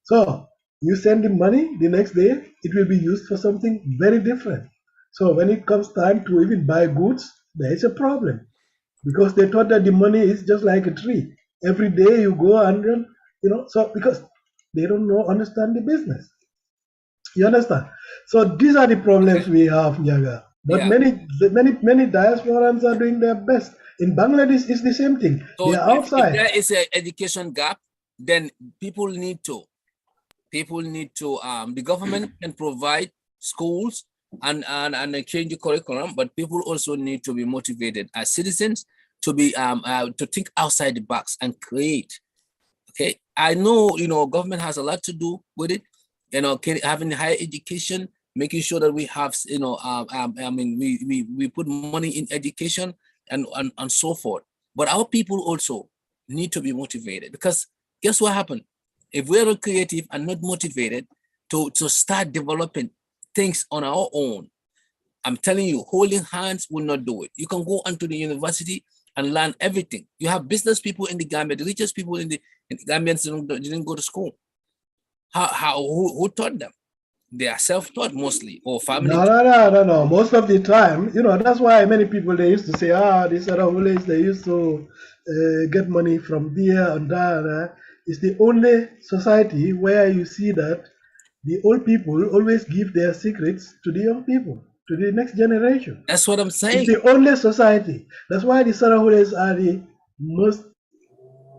Speaker 3: So you send the money, the next day it will be used for something very different. So when it comes time to even buy goods, there is a problem because they thought that the money is just like a tree. Every day you go and so because they don't understand the business. You understand? So these are the problems we have, Nyaga. But many diasporans are doing their best. In Bangladesh, it's the same thing.
Speaker 1: So
Speaker 3: they are outside.
Speaker 1: If there is an education gap, then people need to, the government can provide schools and change the curriculum, but people also need to be motivated as citizens to be to think outside the box and create. Okay, I know government has a lot to do with it. Having higher education, making sure that we have we put money in education and so forth. But our people also need to be motivated because guess what happened? If we're not creative and not motivated to start developing things on our own, I'm telling you, holding hands will not do it. You can go onto the university and learn everything. You have business people in the Gambia, the richest people in the Gambians didn't go to school. Who taught them? They are self-taught mostly, or family.
Speaker 3: No. Most of the time, that's why many people, they used to say, these are Hules, they used to get money from there and there. It's the only society where you see that the old people always give their secrets to the young people, to the next generation.
Speaker 1: That's what I'm saying.
Speaker 3: It's the only society. That's why the Sarahules are the most,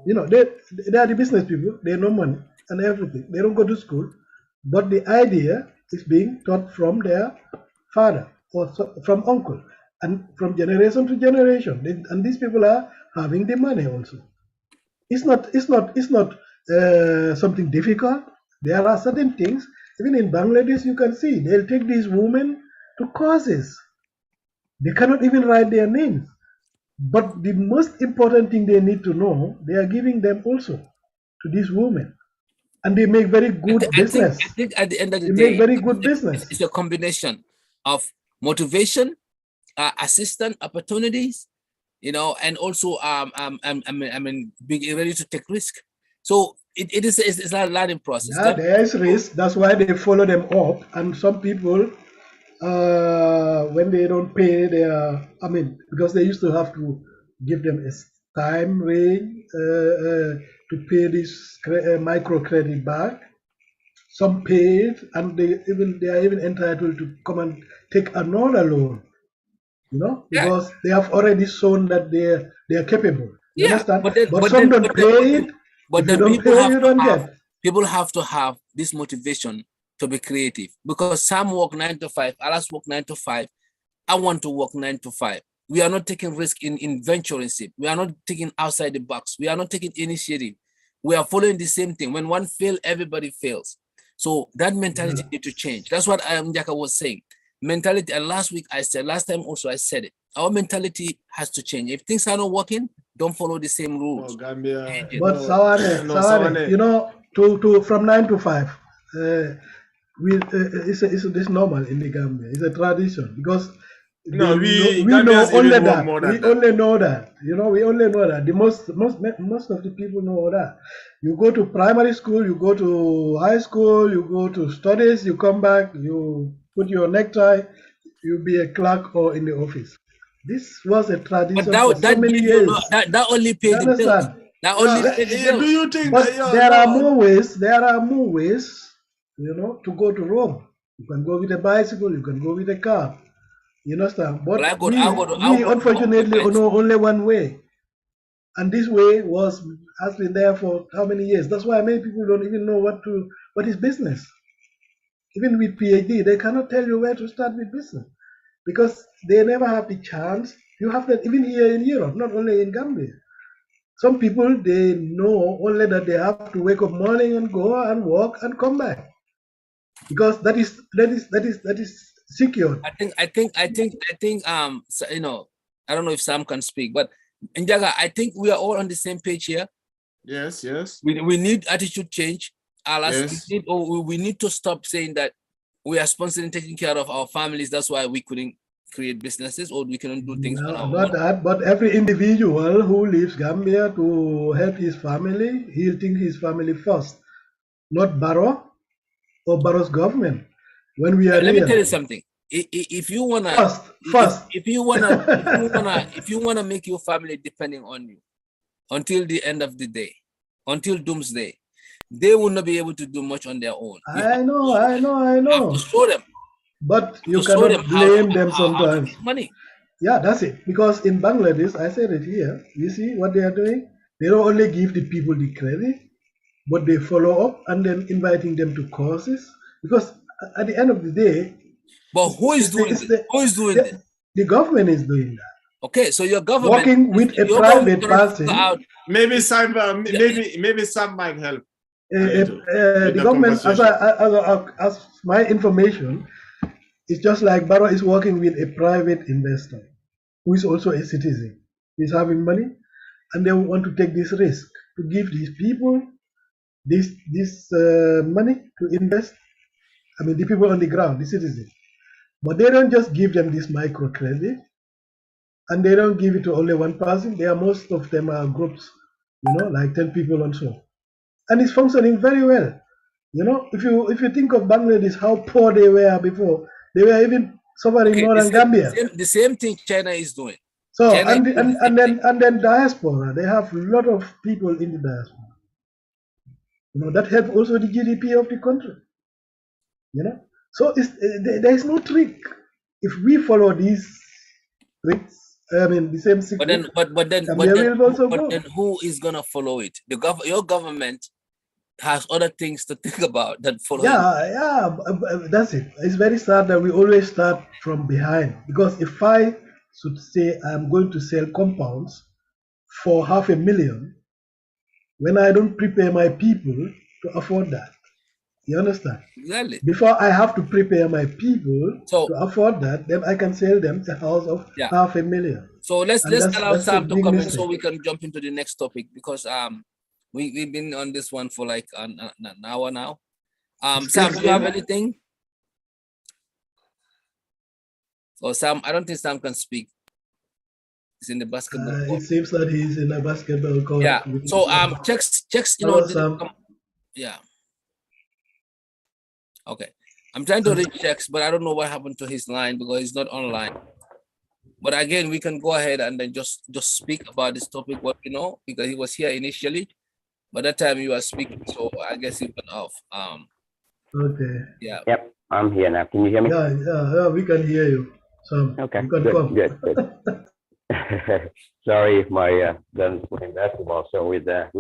Speaker 3: they are the business people. They know money and everything. They don't go to school. But the idea is being taught from their father or from uncle and from generation to generation. And these people are having the money also. It's not something difficult. There are certain things, even in Bangladesh, you can see they'll take these women to courses. They cannot even write their names. But the most important thing they need to know, they are giving them also to these women. And they make very good business.
Speaker 1: I think at the end of the
Speaker 3: day,
Speaker 1: they
Speaker 3: make very good business.
Speaker 1: It's a combination of motivation, assistance, opportunities, and also being ready to take risk. So it's a learning process.
Speaker 3: Yeah, there is risk. That's why they follow them up. And some people, when they don't pay their, because they used to have to give them a time range to pay this microcredit back. Some pay it, and they are even entitled to come and take another loan. Because they have already shown that they are capable. You understand? But some don't pay it. But then
Speaker 1: people have to have this motivation to be creative, because some work 9 to 5, others work 9 to 5. I want to work 9 to 5. We are not taking risk in venturing. We are not taking outside the box. We are not taking initiative. We are following the same thing. When one fails, everybody fails. So that mentality need to change. That's what Njaka was saying. mentality, and last time also I said it, our mentality has to change. If things are not working, don't follow the same rules.
Speaker 2: No, Gambia.
Speaker 3: But Sawane, you know, to from 9 to 5, it's normal in the Gambia. It's a tradition because
Speaker 2: no, we
Speaker 3: know only that.
Speaker 2: We
Speaker 3: only know that. You know, we only know that. The most of the people know that. You go to primary school, you go to high school, you go to studies, you come back, you put your necktie, you be a clerk or in the office. This was a tradition for so many years.
Speaker 1: That only paid the bills. That only paid the bills.
Speaker 2: Do you think
Speaker 3: but
Speaker 2: that,
Speaker 3: there are more ways? There are more ways, you know, to go to Rome. You can go with a bicycle. You can go with a car. You understand? But we unfortunately know only one way, and this way has been there for how many years? That's why many people don't even know what is business. Even with PhD, they cannot tell you where to start with business because they never have the chance. You have that even here in Europe, not only in Gambia. Some people, they know only that they have to wake up morning and go and walk and come back because that is secure.
Speaker 1: I think so, you know, I don't know if Sam can speak, but Njaga, I think we are all on the same page here.
Speaker 2: Yes.
Speaker 1: We need attitude change.
Speaker 2: Yes.
Speaker 1: We need to stop saying that we are sponsoring taking care of our families. That's why we couldn't create businesses or we couldn't do things.
Speaker 3: No, not that, but every individual who leaves Gambia to help his family, he'll think his family first, not Barrow or Barrow's government. When we are
Speaker 1: let me tell you something. If you wanna
Speaker 3: first,
Speaker 1: if you wanna make your family depending on you until the end of the day, until doomsday, they will not be able to do much on their own.
Speaker 3: I know.
Speaker 1: You have to show them.
Speaker 3: But you cannot blame them sometimes.
Speaker 1: Money.
Speaker 3: Yeah, that's it. Because in Bangladesh, I said it here, you see what they are doing? They don't only give the people the credit, but they follow up and then inviting them to courses. Because at the end of the day,
Speaker 1: but who is doing this? Who is doing this?
Speaker 3: The government is doing that.
Speaker 1: Okay, so your government
Speaker 3: working with a private person.
Speaker 2: Maybe some might help.
Speaker 3: The government, as my information, it's just like Barrow is working with a private investor who is also a citizen. He's having money, and they want to take this risk to give these people this money to invest. I mean, the people on the ground, the citizens. But they don't just give them this microcredit, and they don't give it to only one person. Most of them are groups, you know, like 10 people or so, and it's functioning very well. You know, if you think of Bangladesh, how poor they were before, they were even suffering more than Gambia.
Speaker 1: The same thing China is doing.
Speaker 3: So and then diaspora, they have a lot of people in the diaspora. You know, that helps also the GDP of the country. You know, so there is no trick if we follow these tricks. I mean, the same secret.
Speaker 1: But then who is gonna follow it? Your government has other things to think about than following.
Speaker 3: Yeah, that's it. It's very sad that we always start from behind, because if I should say I'm going to sell compounds for $500,000 when I don't prepare my people to afford that, you understand?
Speaker 1: Exactly.
Speaker 3: Before I have to prepare my people to afford that, then I can sell them a house of $500,000.
Speaker 1: So let's allow Sam to come in so we can jump into the next topic, because we've been on this one for like an hour now. Sam, do you have anything? So Sam, I don't think Sam can speak. He's in the basketball court.
Speaker 3: It seems that he's in a basketball court.
Speaker 1: Yeah. So checks, you know. Yeah. Okay. I'm trying to reach checks, but I don't know what happened to his line because he's not online. But again, we can go ahead and then just speak about this topic, what you know, because he was here initially. By that time you were speaking, so I guess he went off.
Speaker 3: Okay.
Speaker 1: Yeah.
Speaker 5: Yep, I'm here now. Can you hear me?
Speaker 3: Yeah, we can hear you. So
Speaker 5: okay,
Speaker 3: you can come.
Speaker 5: Good. Sorry, my son's playing basketball, so we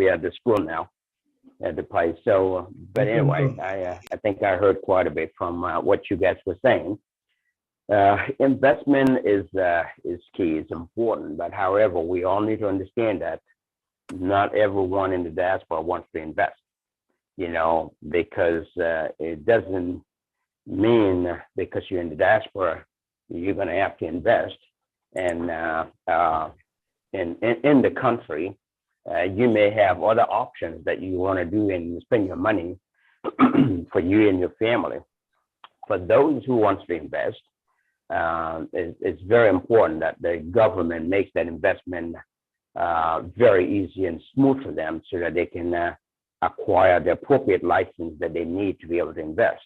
Speaker 5: at the school now at the place. So, but anyway, I think I heard quite a bit from what you guys were saying. Investment is key. It's important, but however, we all need to understand that not everyone in the diaspora wants to invest, you know, because it doesn't mean because you're in the diaspora, you're going to have to invest. And in the country, you may have other options that you want to do and spend your money for you and your family. For those who wants to invest, it's very important that the government makes that investment very easy and smooth for them so that they can acquire the appropriate license that they need to be able to invest.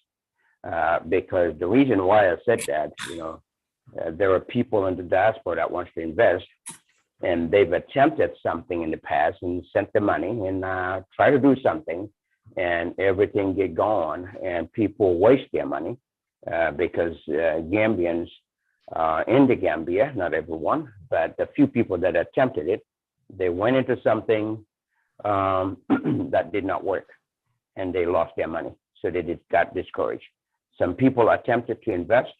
Speaker 5: Because the reason why I said that, there are people in the diaspora that wants to invest, and they've attempted something in the past and sent the money and try to do something, and everything get gone, and people waste their money because Gambians in the Gambia, not everyone, but a few people that attempted it, they went into something that did not work, and they lost their money, so they got discouraged. Some people attempted to invest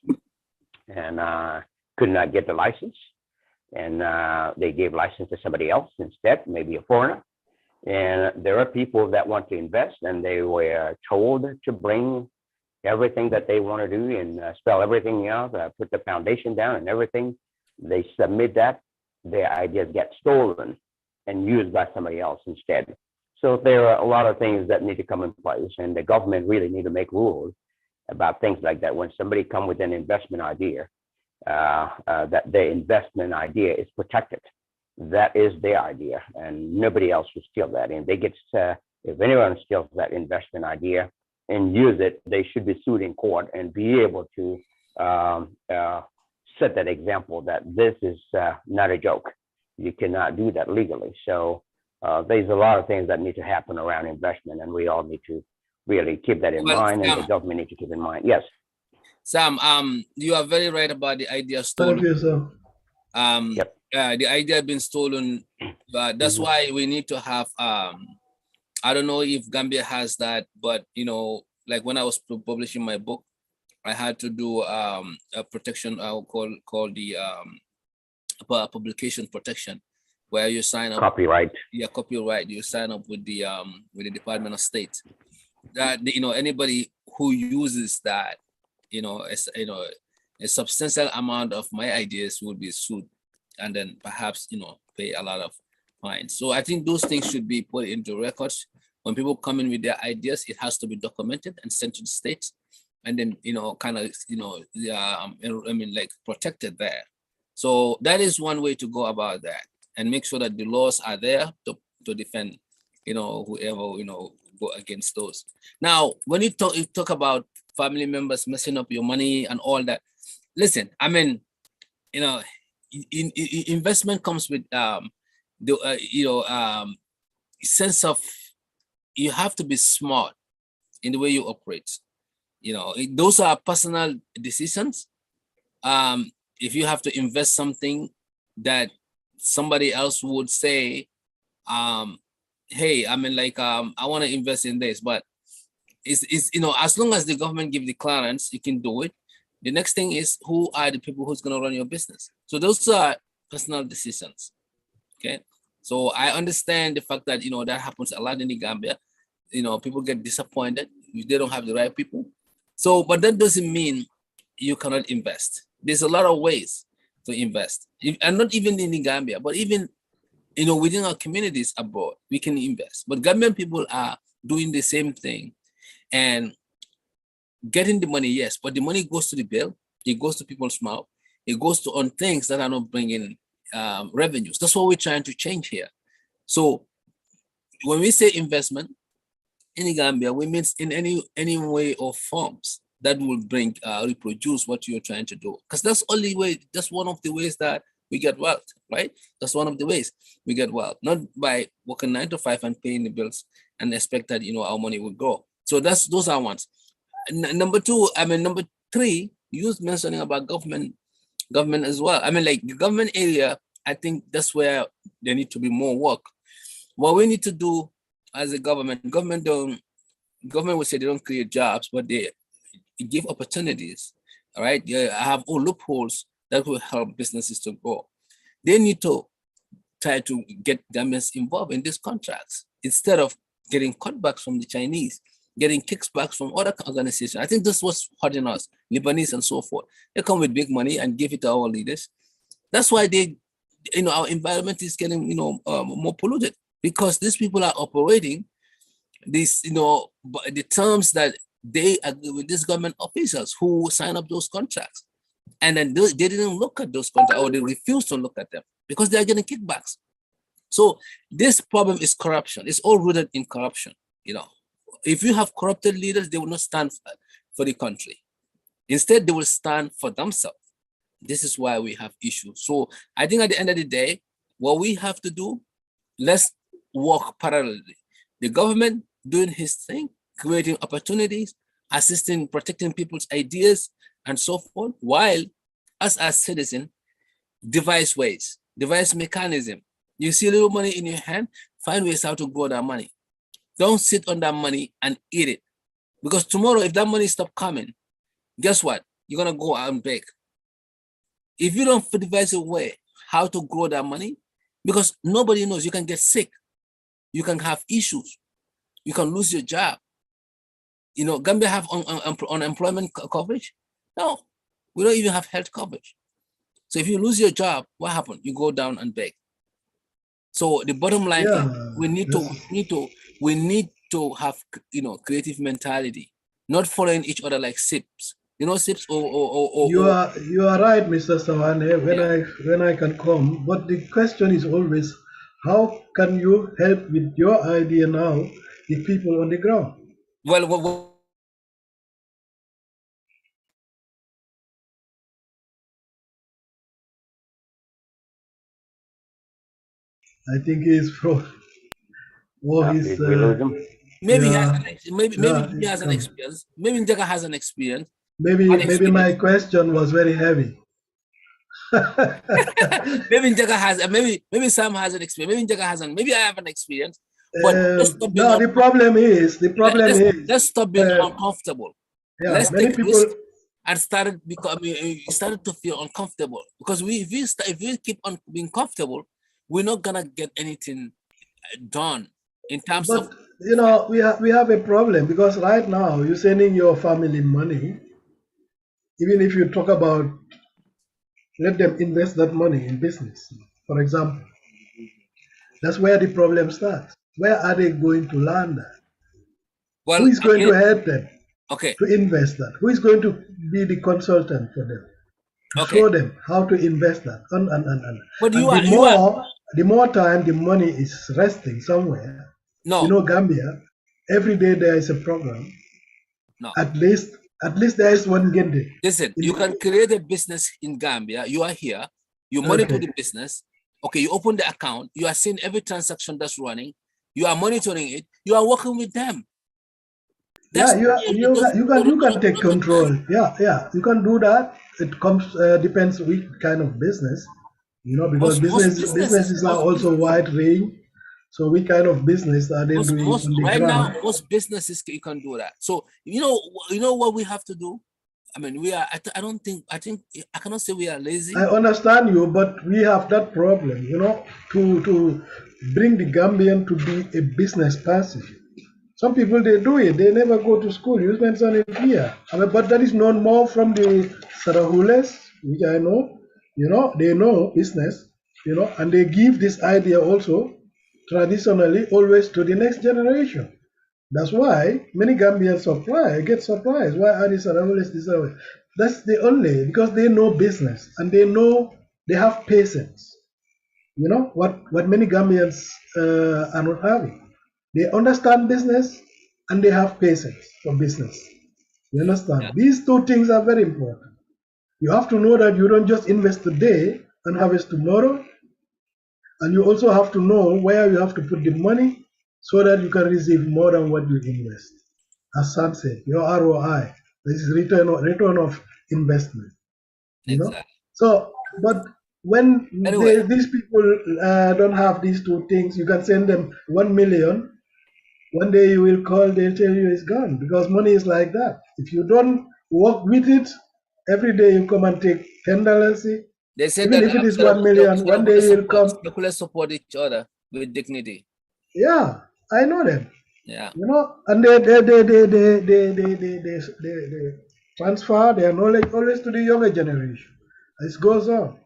Speaker 5: and could not get the license, and they gave license to somebody else instead, maybe a foreigner. And there are people that want to invest, and they were told to bring everything that they want to do and spell everything out, put the foundation down and everything. They submit that, their ideas get stolen and used by somebody else instead. So there are a lot of things that need to come in place, and the government really need to make rules about things like that. When somebody come with an investment idea, that their investment idea is protected. That is their idea, and nobody else will steal that. And they get, if anyone steals that investment idea and use it, they should be sued in court and be able to set that example that this is not a joke. You cannot do that legally. So there's a lot of things that need to happen around investment, and we all need to really keep that in mind, and the government needs to keep in mind. Yes.
Speaker 1: Sam, you are very right about the idea stolen.
Speaker 3: Thank you, sir.
Speaker 5: Yep.
Speaker 1: The idea being stolen, but that's why we need to have, I don't know if Gambia has that, but like when I was publishing my book, I had to do a protection, I will call the publication protection, where you sign up.
Speaker 5: Copyright.
Speaker 1: Yeah, copyright. You sign up with the Department of State. That anybody who uses that, a substantial amount of my ideas will be sued, and then perhaps pay a lot of fines. So I think those things should be put into records. When people come in with their ideas, it has to be documented and sent to the states, and then like protected there. So that is one way to go about that, and make sure that the laws are there to defend whoever go against those. Now, when you talk about family members messing up your money and all that, listen, I mean, investment comes with sense of, you have to be smart in the way you operate. Those are personal decisions. If you have to invest something that somebody else would say, hey, I mean, like, I want to invest in this, but it's as long as the government give the clearance, you can do it. The next thing is, who are the people who's going to run your business? So those are personal decisions. Okay. So I understand the fact that, that happens a lot in the Gambia. People get disappointed if they don't have the right people. So, but that doesn't mean you cannot invest. There's a lot of ways to invest, and not even in the Gambia, but even within our communities abroad, we can invest. But Gambian people are doing the same thing and getting the money, yes, but the money goes to the bill, it goes to people's mouth, it goes to on things that are not bringing revenues. That's what we're trying to change here. So when we say investment in the Gambia, we mean in any way or forms that will bring reproduce what you're trying to do, because that's only way. That's one of the ways that we get wealth, right? That's one of the ways we get wealth, not by working 9 to 5 and paying the bills and expect that our money will grow. So those are ones. Number three, you was mentioning about government as well. I mean, like the government area, I think that's where there need to be more work. What we need to do as a government would say they don't create jobs, but they give opportunities. All right, I have all loopholes that will help businesses to grow. They need to try to get Gambians involved in these contracts instead of getting cutbacks from the Chinese. getting kickbacks from other organizations. I think this was hurting us, Lebanese and so forth. They come with big money and give it to our leaders. That's why our environment is getting, more polluted, because these people are operating these, the terms that they agree with these government officials who sign up those contracts. And then they didn't look at those contracts, or they refused to look at them because they are getting kickbacks. So this problem is corruption. It's all rooted in corruption. If you have corrupted leaders, they will not stand for the country. Instead, they will stand for themselves. This is why we have issues. So I think at the end of the day, what we have to do, let's work parallelly. The government doing his thing, creating opportunities, assisting, protecting people's ideas, and so forth, while us as citizens devise ways, devise mechanism. You see a little money in your hand, find ways how to grow that money. Don't sit on that money and eat it. Because tomorrow, if that money stop coming, guess what? You're gonna go out and beg. If you don't devise a way how to grow that money, because nobody knows, you can get sick, you can have issues, you can lose your job. Gambia have unemployment coverage? No, we don't even have health coverage. So if you lose your job, what happened? You go down and beg. So the bottom line is we need to have creative mentality, not following each other like sips. Sips or
Speaker 3: you are right, Mr. Sawane, when I can come. But the question is always, how can you help with your idea now the people on the ground?
Speaker 1: Well,
Speaker 3: I think he's from.
Speaker 1: Maybe he has an experience. Maybe Njaka has an experience.
Speaker 3: Maybe my question was very heavy.
Speaker 1: Maybe Njaka has. Maybe Sam has an experience. Maybe Njaka hasn't. Maybe I have an experience. But
Speaker 3: the problem is.
Speaker 1: Let's stop being uncomfortable.
Speaker 3: Yeah,
Speaker 1: let's
Speaker 3: many
Speaker 1: take
Speaker 3: people
Speaker 1: risk and started to feel uncomfortable, because if we keep on being comfortable, we're not gonna get anything done in terms of.
Speaker 3: We have a problem, because right now you're sending your family money. Even if you talk about let them invest that money in business, for example, that's where the problem starts. Where are they going to land that? Who is going to help them to invest that? Who is going to be the consultant for them? To show them how to invest that. But the more time the money is resting somewhere, Gambia, every day there is a program. No. At least there is one Gende.
Speaker 1: Listen, you can create a business in Gambia. You are here, you monitor the business. Okay, you open the account, you are seeing every transaction that's running, you are monitoring it, you are working with them.
Speaker 3: You can take control. You can do that. It depends which kind of business, because businesses are also wide range. So which kind of business are they doing on the
Speaker 1: right
Speaker 3: ground?
Speaker 1: Now, most businesses you can do that. So you know what we have to do. I mean, we are. I think I cannot say we are lazy.
Speaker 3: I understand you, but we have that problem. To bring the Gambian to be a business person. Some people, they do it. They never go to school. You mentioned it here. But that is known more from the Sarahules, which I know. They know business. And they give this idea also traditionally always to the next generation. That's why many Gambians get surprised. Why are the Sarahules this way? That's the only, because they know business and they have patience. What many Gambians are not having. They understand business and they have patience for business. You understand? Yeah. These two things are very important. You have to know that you don't just invest today and harvest tomorrow. And you also have to know where you have to put the money so that you can receive more than what you invest. As Sam said, your ROI, this is return of investment. Exactly. So, but when these people don't have these two things, you can send them 1 million. One day you will call, they'll tell you it's gone, because money is like that. If you don't work with it, every day you come and take $10.
Speaker 1: They said
Speaker 3: even if it is 1 million, one day you'll come.
Speaker 1: Let's support each other with dignity.
Speaker 3: Yeah, I know them.
Speaker 1: Yeah.
Speaker 3: You know, and they transfer their knowledge always to the younger generation. This goes on.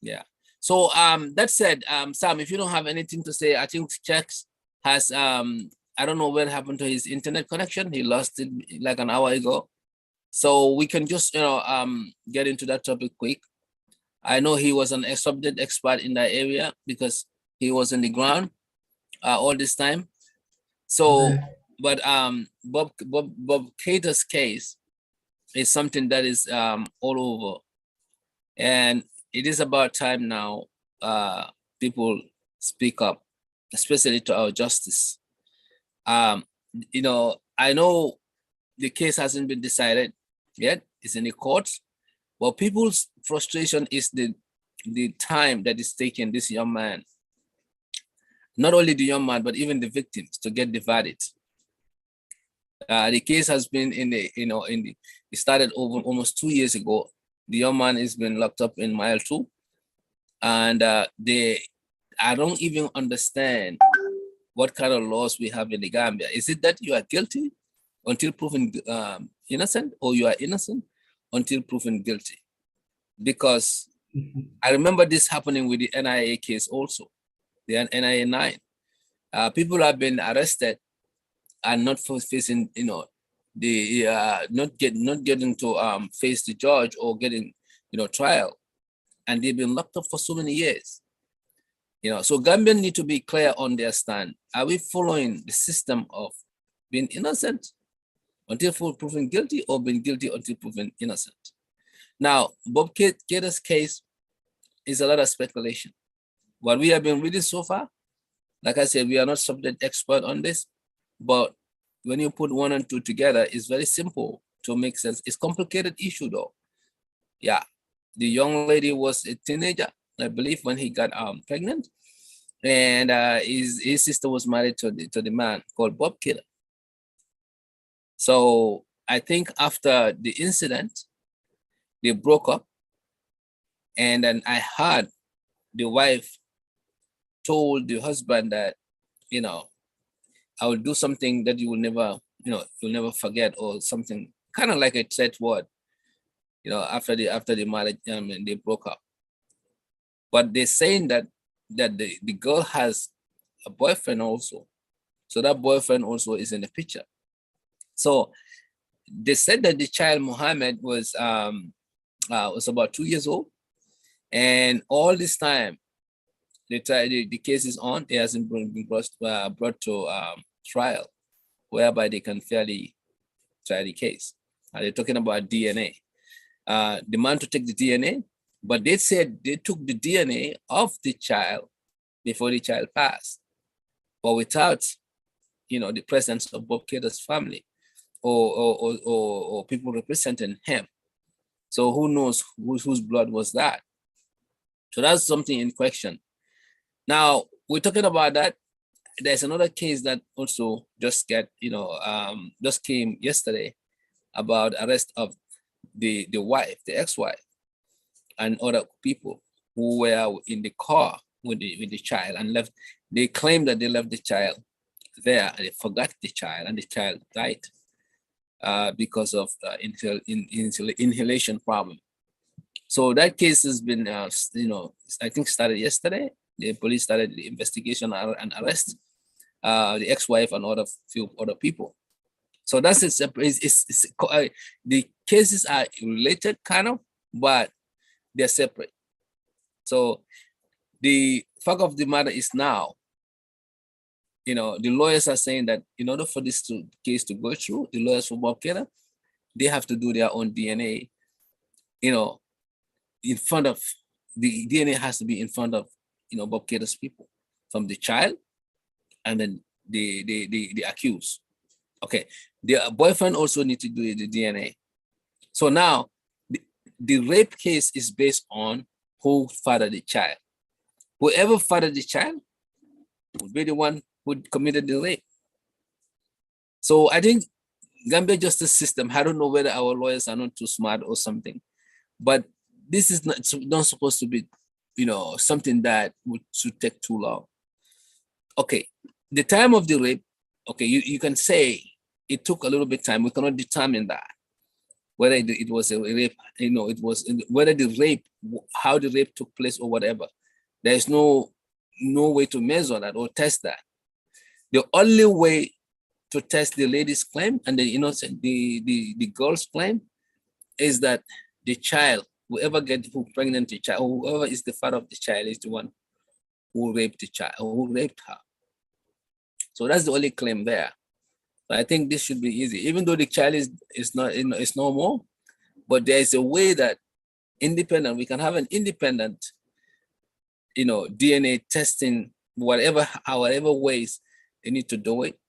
Speaker 1: Yeah. So that said, Sam, if you don't have anything to say, I think Chex has I don't know what happened to his internet connection. He lost it like an hour ago. So we can just get into that topic quick. I know he was an subject expert in that area because he was in the ground all this time. So,
Speaker 3: Okay.
Speaker 1: but Bob Keita's case is something that is all over, and it is about time now people speak up, especially to our justice. You know, I know the case hasn't been decided yet; it's in the courts, but people's frustration is the time that is taking this young man, not only the young man, but even the victims to get the verdict. The case has been in the, it started over almost 2 years ago. The young man has been locked up in mile 2. And I don't even understand what kind of laws we have in the Gambia. Is it that you are guilty until proven innocent, or you are innocent until proven guilty? Because I remember this happening with the NIA case also, the NIA 9. People have been arrested and not facing, the not getting to face the judge or getting, trial, and they've been locked up for so many years. So Gambians need to be clear on their stand. Are we following the system of being innocent until proven guilty, or being guilty until proven innocent? Now, Bob Keita's case is a lot of speculation. What we have been reading so far, like I said, we are not subject expert on this, but when you put 1 and 2 together, it's very simple to make sense. It's complicated issue though. Yeah, the young lady was a teenager, I believe, when he got pregnant, and his sister was married to the man called Bob Keita. So I think after the incident, they broke up, and then I heard the wife told the husband that, I will do something that you will never, you'll never forget, or something kind of like a threat word, after the marriage, and they broke up. But they're saying that the girl has a boyfriend also. So that boyfriend also is in the picture. So they said that the child Muhammad was about 2 years old, and all this time the case is on. It hasn't been brought to trial, whereby they can fairly try the case. They're talking about DNA. The man to take the DNA, but they said they took the DNA of the child before the child passed, but without, the presence of Bob Keita's family or people representing him. So who knows whose blood was that? So that's something in question. Now we're talking about that. There's another case that also just just came yesterday about arrest of the wife, the ex-wife, and other people who were in the car with the child and left. They claim that they left the child there, and they forgot the child, and the child died because of inhalation problem. So that case has been, I think started yesterday. The police started the investigation and arrest the ex-wife and few other people. So that's the cases are related kind of, but they're separate. So the fact of the matter is now, the lawyers are saying that in order for this case to go through, the lawyers for Bob Keita, they have to do their own DNA, in front of, the DNA has to be in front of, Bob Keita's people, from the child and then the accused. Okay, the boyfriend also needs to do the DNA. So now the rape case is based on who fathered the child. Whoever fathered the child would be the one who committed the rape. So I think Gambia justice system, I don't know whether our lawyers are not too smart or something, but this is not supposed to be, something that should take too long. Okay, the time of the rape, okay, you can say it took a little bit time. We cannot determine that whether it was a rape, it was whether the rape, how the rape took place or whatever. There is no way to measure that or test that. The only way to test the lady's claim and the innocent, the girl's claim, is that the child, whoever who pregnant the child, or whoever is the father of the child, is the one who raped the child, or who raped her. So that's the only claim there. So I think this should be easy, even though the child is not, it's no more, but there is a way that independent, we can have an independent, DNA testing, however ways they need to do it,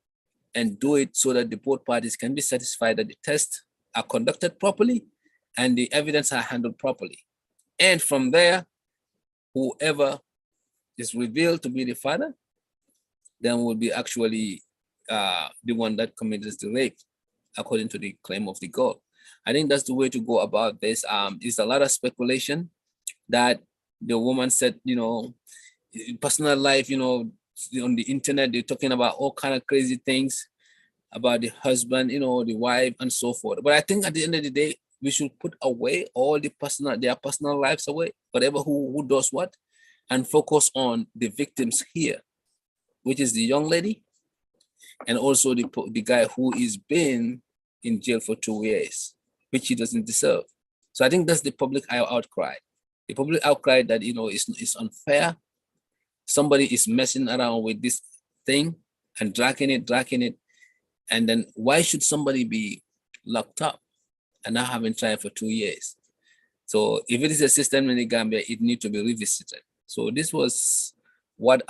Speaker 1: and do it so that the both parties can be satisfied that the tests are conducted properly and the evidence are handled properly. And from there, whoever is revealed to be the father, then will be actually the one that commits the rape, according to the claim of the girl. I think that's the way to go about this. There's a lot of speculation that the woman said, personal life, on the internet, they're talking about all kind of crazy things about the husband, the wife, and so forth. But I think at the end of the day, we should put away all their personal lives away, whatever who does what, and focus on the victims here, which is the young lady, and also the guy who is been in jail for 2 years, which he doesn't deserve. So I think that's the public outcry. The public outcry that, is unfair. Somebody is messing around with this thing and dragging it. And then why should somebody be locked up and not having trial for 2 years? So if it is a system in the Gambia, it needs to be revisited. So this was what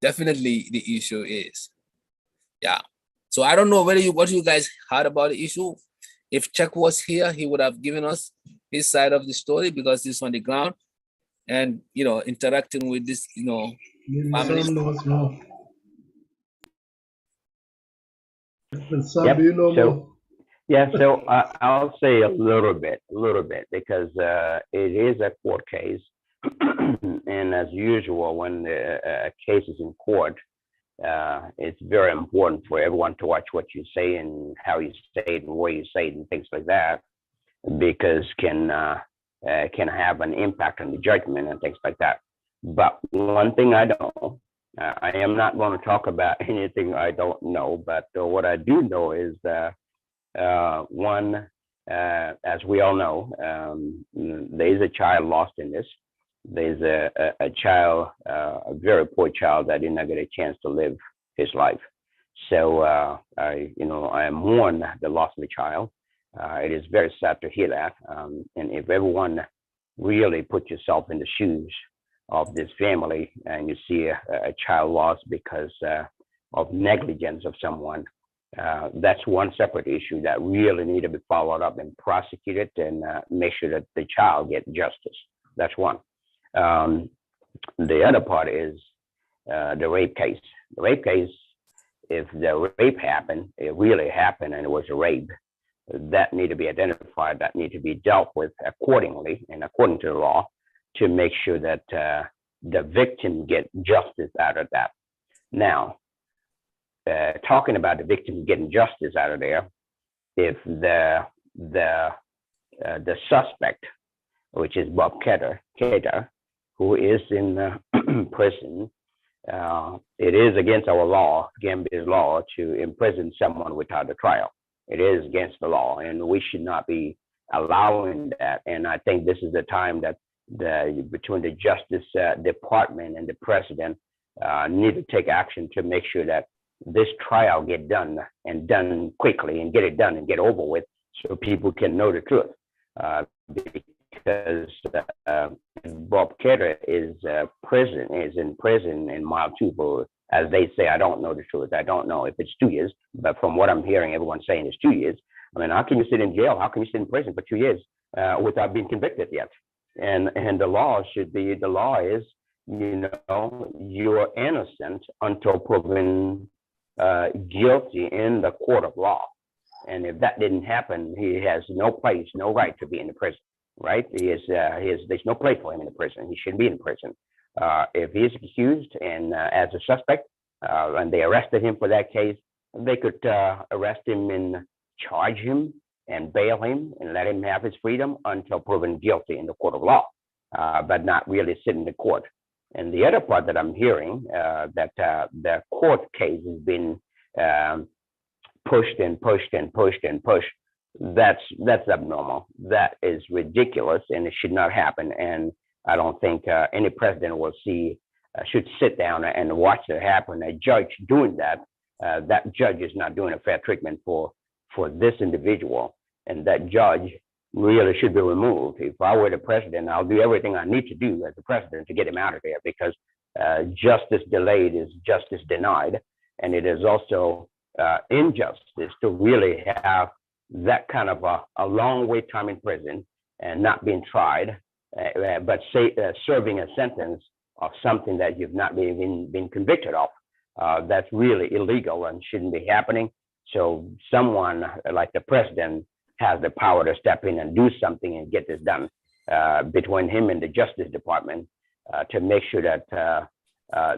Speaker 1: definitely the issue is. Yeah. So I don't know what you guys heard about the issue. If Chuck was here, he would have given us his side of the story, because he's on the ground and interacting with this, families.
Speaker 5: Yep. So I'll say a little bit, because it is a court case, and as usual, when the case is in court, it's very important for everyone to watch what you say and how you say it and where you say it and things like that, because can have an impact on the judgment and things like that. But one thing I know, I am not going to talk about anything I don't know, but what I do know is that one, as we all know, there is a child lost in this. There's a child, a very poor child that did not get a chance to live his life. So I mourn the loss of the child. It is very sad to hear that. And if everyone really put yourself in the shoes of this family, and you see a child lost because of negligence of someone, that's one separate issue that really need to be followed up and prosecuted, and make sure that the child gets justice. That's one. The other part is the rape case. The rape case, if the rape happened, it really happened and it was a rape, that need to be identified, that need to be dealt with accordingly and according to the law, to make sure that the victim get justice out of that. Now, talking about the victim getting justice out of there, if the suspect, which is Bob Keita, who is in prison, it is against our law, Gambia's law, to imprison someone without a trial. It is against the law, and we should not be allowing that. And I think this is the time that between the Justice Department and the President need to take action to make sure that this trial get done, and done quickly, and get it done and get over with, so people can know the truth. Because Bob Keita is in prison in mile 2 for, as they say, I don't know the truth. I don't know if it's 2 years, but from what I'm hearing, everyone's saying it's 2 year. I mean, how can you sit in jail? How can you sit in prison for 2 years without being convicted yet? And the law should be, the law is, you're innocent until proven guilty in the court of law. And if that didn't happen, he has no place, no right to be in the prison. Right? There's no place for him in the prison. He shouldn't be in prison. If he is accused and as a suspect, and they arrested him for that case, they could arrest him and charge him and bail him and let him have his freedom until proven guilty in the court of law, but not really sit in the court. And the other part that I'm hearing, that the court case has been pushed and pushed and pushed and pushed. That's abnormal. That is ridiculous, and it should not happen. And I don't think any president will should sit down and watch it happen. A judge doing that, that judge is not doing a fair treatment for this individual, and that judge really should be removed. If I were the president, I'll do everything I need to do as the president to get him out of there, because justice delayed is justice denied, and it is also injustice to really have that kind of a long wait time in prison and not being tried, but serving a sentence of something that you've not been convicted of. That's really illegal and shouldn't be happening. So someone like the president has the power to step in and do something and get this done between him and the Justice Department to make sure that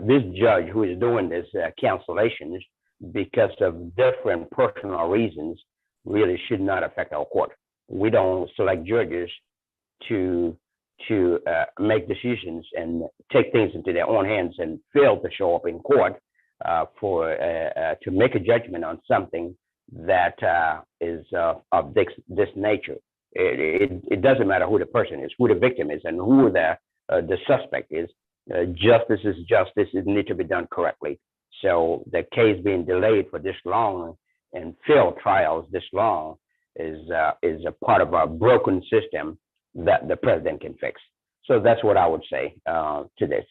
Speaker 5: this judge who is doing this cancellations because of different personal reasons really should not affect our court. We don't select judges to make decisions and take things into their own hands and fail to show up in court to make a judgment on something that is of this nature. It doesn't matter who the person is, who the victim is, and who the suspect is. Justice is justice. It needs to be done correctly. So the case being delayed for this long and failed trials this long is a part of a broken system that the president can fix. So that's what I would say to this.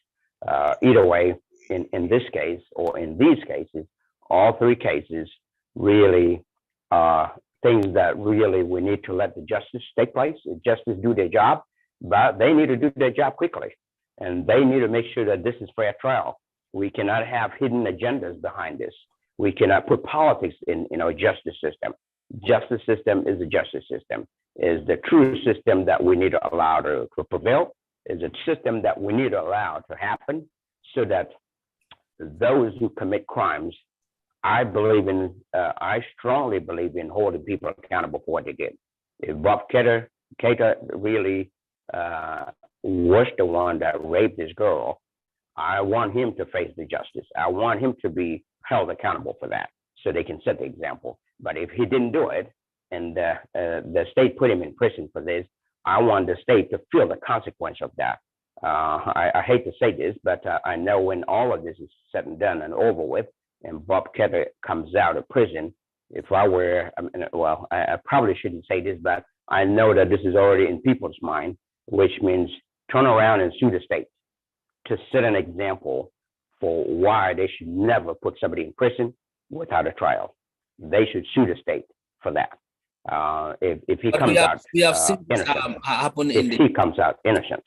Speaker 5: Either way, in this case or in these cases, all three cases really are things that really we need to let the justice take place. The justice do their job, but they need to do their job quickly, and they need to make sure that this is fair trial. We cannot have hidden agendas behind this. We cannot put politics in our justice system. Justice system is a justice system. Is the true system that we need to allow to prevail. Is a system that we need to allow to happen so that those who commit crimes, I strongly believe in holding people accountable for what they did. If Bob Keita really was the one that raped this girl, I want him to face the justice. I want him to be held accountable for that so they can set the example. But if he didn't do it and the state put him in prison for this, I want the state to feel the consequence of that. I hate to say this, but I know when all of this is said and done and over with, and Bob Keita comes out of prison, if I were, I probably shouldn't say this, but I know that this is already in people's mind, which means turn around and sue the state to set an example for why they should never put somebody in prison without a trial. They should sue the state for that. If he comes out, we have seen this happen if he comes out innocent.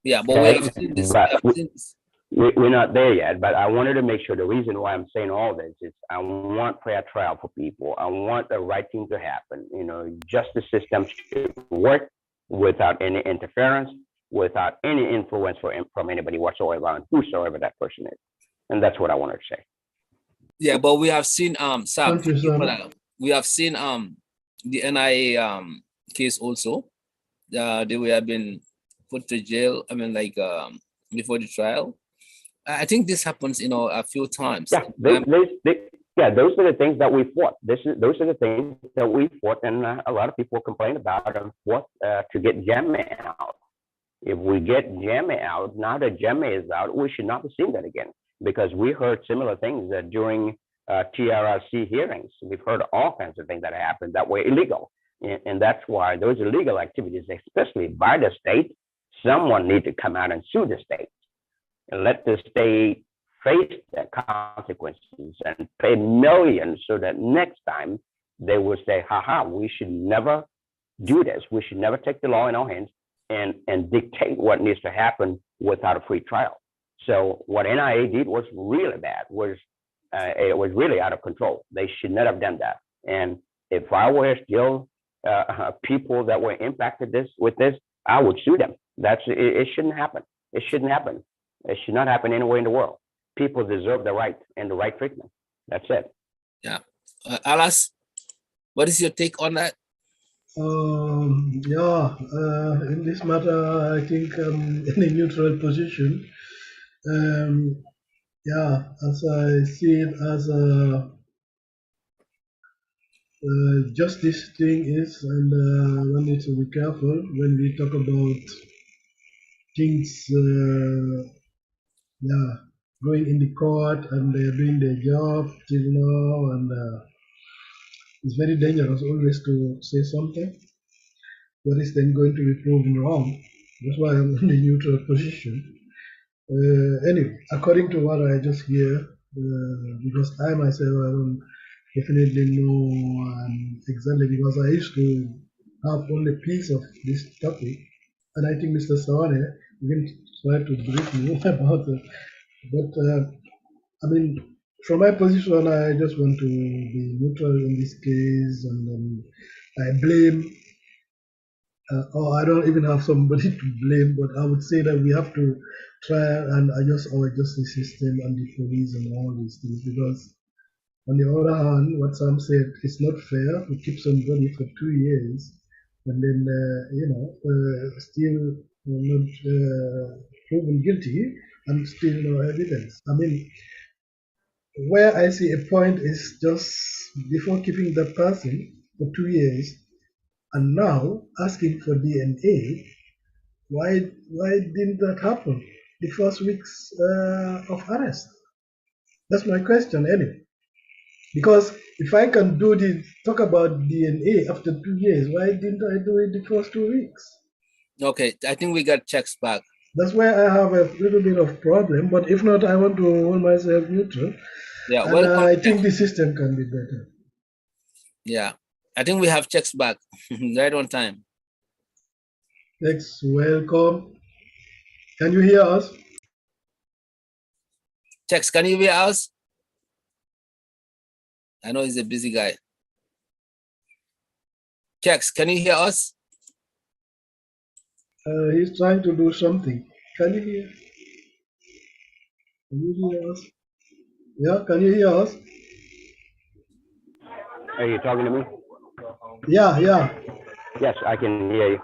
Speaker 1: Yeah, but we have seen this.
Speaker 5: We're not there yet, but I wanted to make sure the reason why I'm saying all this is I want fair trial for people. I want the right thing to happen. You know, justice system should work without any interference, without any influence from anybody whatsoever, and whosoever that person is. And that's what I wanted to say.
Speaker 1: Yeah, but we have seen Sam, we have seen the NIA case also. They have been put to jail. I mean, like before the trial. I think this happens, a few times.
Speaker 5: Yeah, those are the things that we fought. Those are the things that we fought, and a lot of people complain about and fought to get Jammeh out. If we get Jammeh out, now that Jammeh is out, we should not be seeing that again, because we heard similar things during TRRC hearings. We've heard all kinds of things that happened that were illegal, and that's why those illegal activities, especially by the state, someone needs to come out and sue the state and let the state face the consequences and pay millions so that next time they will say, haha, we should never do this. We should never take the law in our hands and dictate what needs to happen without a free trial. So what NIA did was really bad, it was really out of control. They should not have done that. And if I were still people that were impacted with this, I would sue them. It shouldn't happen. It shouldn't happen. It should not happen anywhere in the world. people deserve the right and the right treatment. That's it.
Speaker 1: Yeah. Alice, what is your take on that?
Speaker 3: In this matter, I think in a neutral position. As I see it as a justice thing is, and one needs to be careful when we talk about things, going in the court and they're doing their job till now, and it's very dangerous always to say something that is then going to be proven wrong. That's why I'm in the neutral position. Anyway, according to what I just hear, because I myself I don't definitely know exactly, because I used to have only piece of this topic, and I think Mr. Sawane will try to brief me about it. But I mean, from my position, I just want to be neutral in this case, and I blame. Or I don't even have somebody to blame, but I would say that we have to try and adjust our justice system and the police and all these things, because on the other hand, what Sam said, it's not fair to keep somebody for 2 years and then, still not proven guilty and still no evidence. I mean, where I see a point is just before keeping that person for 2 years and now asking for DNA, why didn't that happen the first weeks of arrest? That's my question anyway. Because if I can talk about DNA after 2 years, why didn't I do it the first 2 weeks?
Speaker 1: Okay, I think we got checks back.
Speaker 3: That's where I have a little bit of problem, but if not, I want to hold myself neutral.
Speaker 1: Yeah,
Speaker 3: and I think the system can be better.
Speaker 1: Yeah, I think we have checks back right on time.
Speaker 3: Thanks, welcome. Can you hear us?
Speaker 1: Checks, can you hear us? I know he's a busy guy. Checks, can you hear us?
Speaker 3: He's trying to do something. Can you hear? Can you hear us? Yeah, can you hear us?
Speaker 5: Are you talking to me?
Speaker 3: Yeah.
Speaker 5: Yes, I can hear you.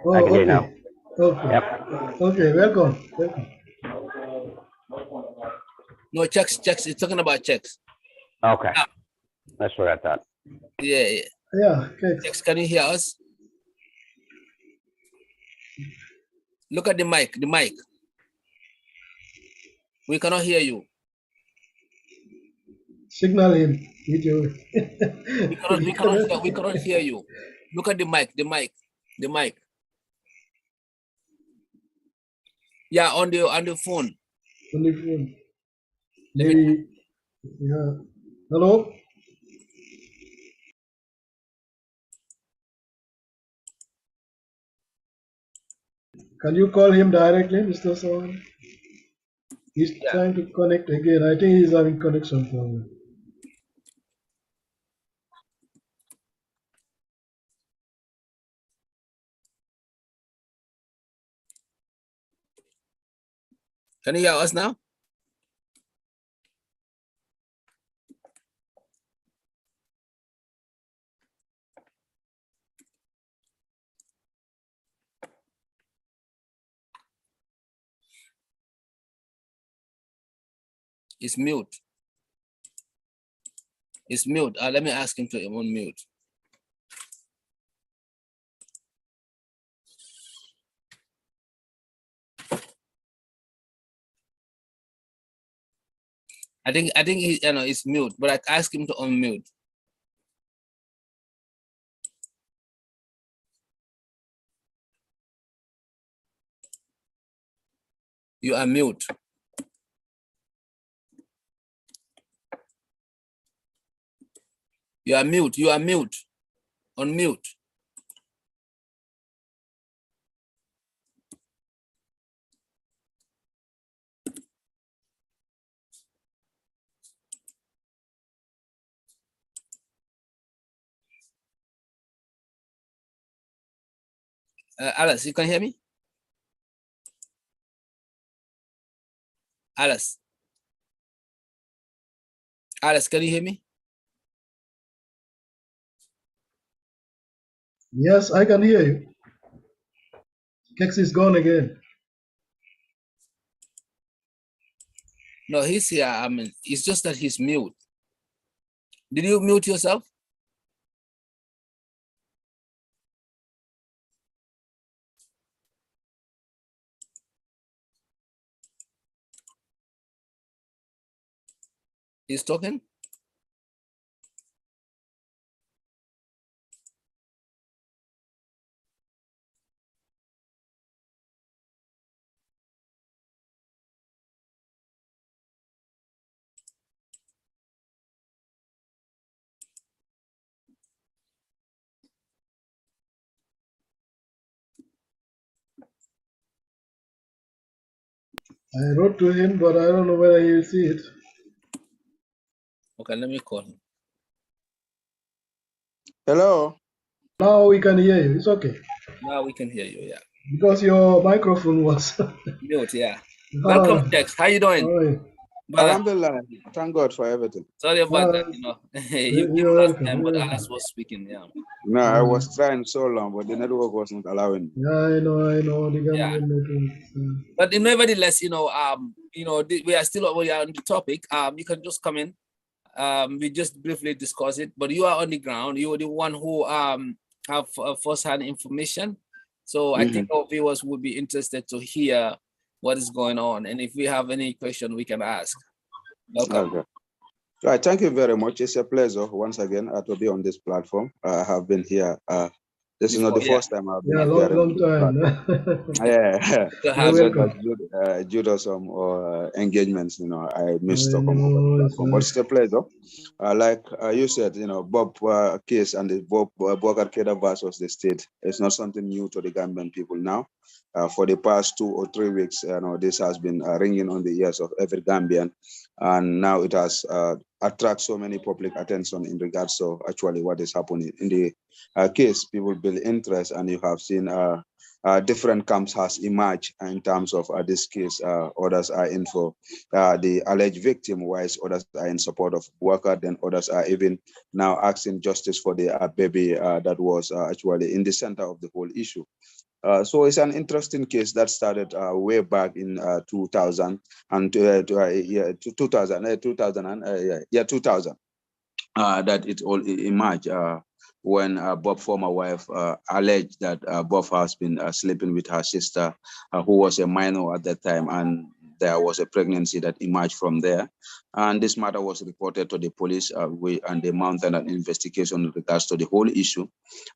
Speaker 3: Oh,
Speaker 5: I can hear you
Speaker 3: okay.
Speaker 5: now.
Speaker 3: Okay.
Speaker 5: Yep.
Speaker 3: Okay, welcome.
Speaker 1: No, checks, you're talking about checks.
Speaker 5: Okay. That's what I thought.
Speaker 1: Yeah.
Speaker 3: Yeah, okay.
Speaker 1: Checks, can you hear us? Look at the mic, We cannot hear you.
Speaker 3: Signal him with your
Speaker 1: we cannot hear you. Look at the mic. Yeah, on the phone.
Speaker 3: On the phone. Maybe, yeah. Hello? Can you call him directly, Mr. Sawan? He's trying to connect again. I think he's having connection problem.
Speaker 1: Can you hear us now? It's mute. It's mute. Let me ask him to unmute. I think he, it's mute, but I asked him to unmute. You are mute. You are mute. Unmute. Alice, you can hear me? Alice. Alex, can you hear me?
Speaker 3: Yes, I can hear you. Kex is gone again.
Speaker 1: No, he's here. I mean, it's just that he's mute. Did you mute yourself? He's talking?
Speaker 3: I wrote to him, but I don't know whether he'll see it.
Speaker 1: Okay, let me call him.
Speaker 6: Hello.
Speaker 3: Now we can hear you. It's okay.
Speaker 1: Now we can hear you, yeah.
Speaker 3: Because your microphone was.
Speaker 1: Mute, yeah. Welcome, Tex. How you doing?
Speaker 3: All right.
Speaker 1: Brother,
Speaker 6: Alhamdulillah. Thank God for everything.
Speaker 1: sorry about that, you know. You came
Speaker 3: You're
Speaker 1: last
Speaker 3: welcome.
Speaker 1: time, but
Speaker 3: You're
Speaker 1: Alex
Speaker 3: welcome.
Speaker 1: was speaking, yeah.
Speaker 6: No, I was trying so long, but the network wasn't allowing me.
Speaker 3: Yeah, I know. The
Speaker 1: Yeah.
Speaker 3: Gambian network.
Speaker 1: But nevertheless, we are on the topic. You can just come in. We just briefly discuss it, but you are on the ground. You are the one who have first-hand information. So I think our viewers would be interested to hear what is going on. And if we have any question, we can ask. Welcome.
Speaker 6: Okay. Right. Thank you very much. It's a pleasure once again to be on this platform. I have been here. This is not the first time I've been
Speaker 3: Yeah, long time.
Speaker 6: Yeah.
Speaker 1: To have
Speaker 3: You're
Speaker 1: you.
Speaker 3: welcome.
Speaker 6: Due to some engagements, I missed to
Speaker 3: I
Speaker 6: come over the
Speaker 3: know,
Speaker 6: platform. But it's a pleasure. Like you said, Bob case and the Bob Boubacar Keita versus the state. It's not something new to the Gambian people now. For the past 2 or 3 weeks, this has been ringing on the ears of every Gambian, and now it has attracted so many public attention in regards to actually what is happening in the case. People build interest, and you have seen different camps has emerged in terms of this case. Others are in for the alleged victim, whilst others are in support of worker. Then others are even now asking justice for the baby that was actually in the center of the whole issue. So it's an interesting case that started way back in 2000 and 2000 that it all emerged when Bob's former wife alleged that Bob has been sleeping with her sister, who was a minor at that time, and there was a pregnancy that emerged from there. And this matter was reported to the police, and they mounted an investigation in regards to the whole issue.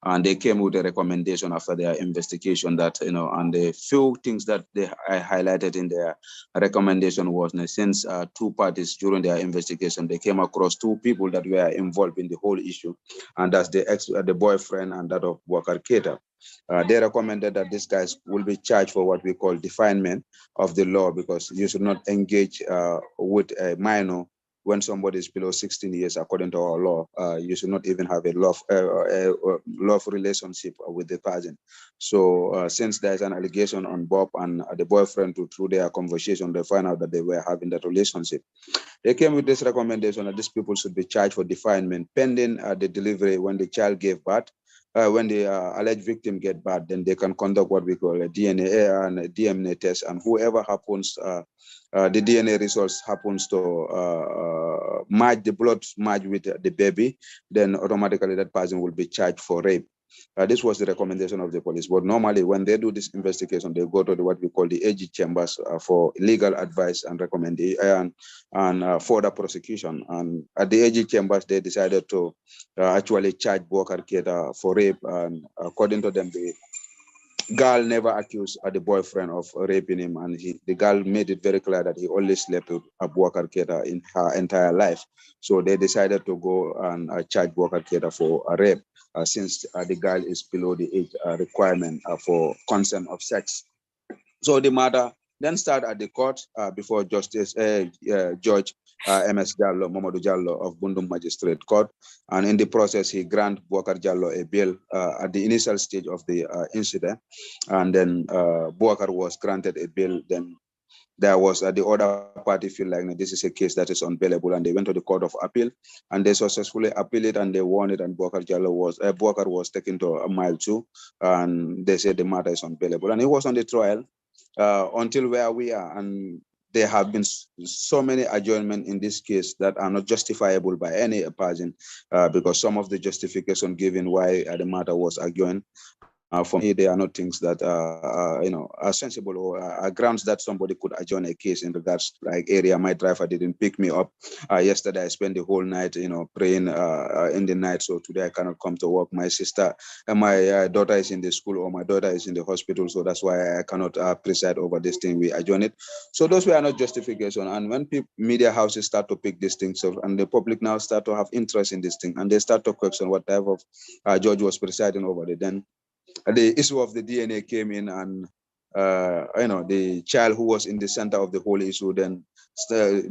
Speaker 6: And they came with a recommendation after their investigation that, and the few things that they highlighted in their recommendation was, since 2 parties during their investigation, they came across 2 people that were involved in the whole issue, and that's the boyfriend and that of Boubacar Keita. They recommended that these guys will be charged for what we call defilement of the law, because you should not engage with a minor when somebody is below 16 years, according to our law. You should not even have a love relationship with the person. So since there's an allegation on Bob and the boyfriend, through their conversation, they find out that they were having that relationship. They came with this recommendation that these people should be charged for defilement pending the delivery when the child gave birth. When the alleged victim get birth, then they can conduct what we call a DNA and a DNA test, and whoever happens, the DNA results happens to match, the blood match with the baby, then automatically that person will be charged for rape. This was the recommendation of the police. But normally, when they do this investigation, they go to what we call the AG chambers for legal advice and recommendation and further prosecution. And at the AG chambers, they decided to actually charge Boubacar Keita for rape. And according to them, the girl never accused the boyfriend of raping him, and the girl made it very clear that he only slept with Boubacar Keita in her entire life. So they decided to go and charge Boubacar Keita for a rape, since the girl is below the age requirement for consent of sex. So the matter then started at the court before Justice Judge MS Jallo, Mamadou Jallo of Bundum Magistrate Court. And in the process, he granted Boubacar Jallo a bail at the initial stage of the incident. And then Boubacar was granted a bail. Then there was the other party feel like this is a case that is unbailable, and they went to the Court of Appeal, and they successfully appealed it, and they won it, and Bokar was taken to a mile 2, and they said the matter is unbailable, and he was on the trial until where we are, and there have been so many adjournments in this case that are not justifiable by any person, because some of the justification given why the matter was adjourned, for me, they are not things that are sensible or are grounds that somebody could adjourn a case in regards like area. My driver didn't pick me up yesterday. I spent the whole night, praying in the night. So today I cannot come to work. My sister and my daughter is in the school, or my daughter is in the hospital. So that's why I cannot preside over this thing. We adjourn it. So those were not justification. And when media houses start to pick these things up, and the public now start to have interest in this thing, and they start to question what type of judge was presiding over it, then the issue of the DNA came in, and the child who was in the center of the whole issue, then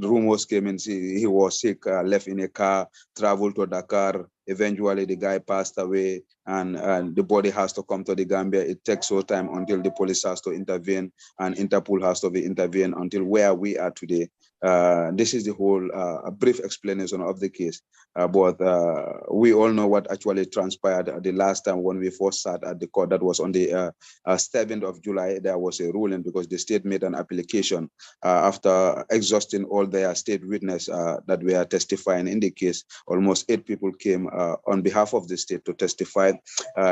Speaker 6: rumors came in. He was sick, left in a car, traveled to Dakar. Eventually, the guy passed away, and the body has to come to the Gambia. It takes so time until the police has to intervene, and Interpol has to be intervened until where we are today. This is the whole brief explanation of the case. But we all know what actually transpired the last time when we first sat at the court. That was on the 7th of July. There was a ruling because the state made an application after exhausting all their state witness that were testifying in the case. Almost 8 people came on behalf of the state to testify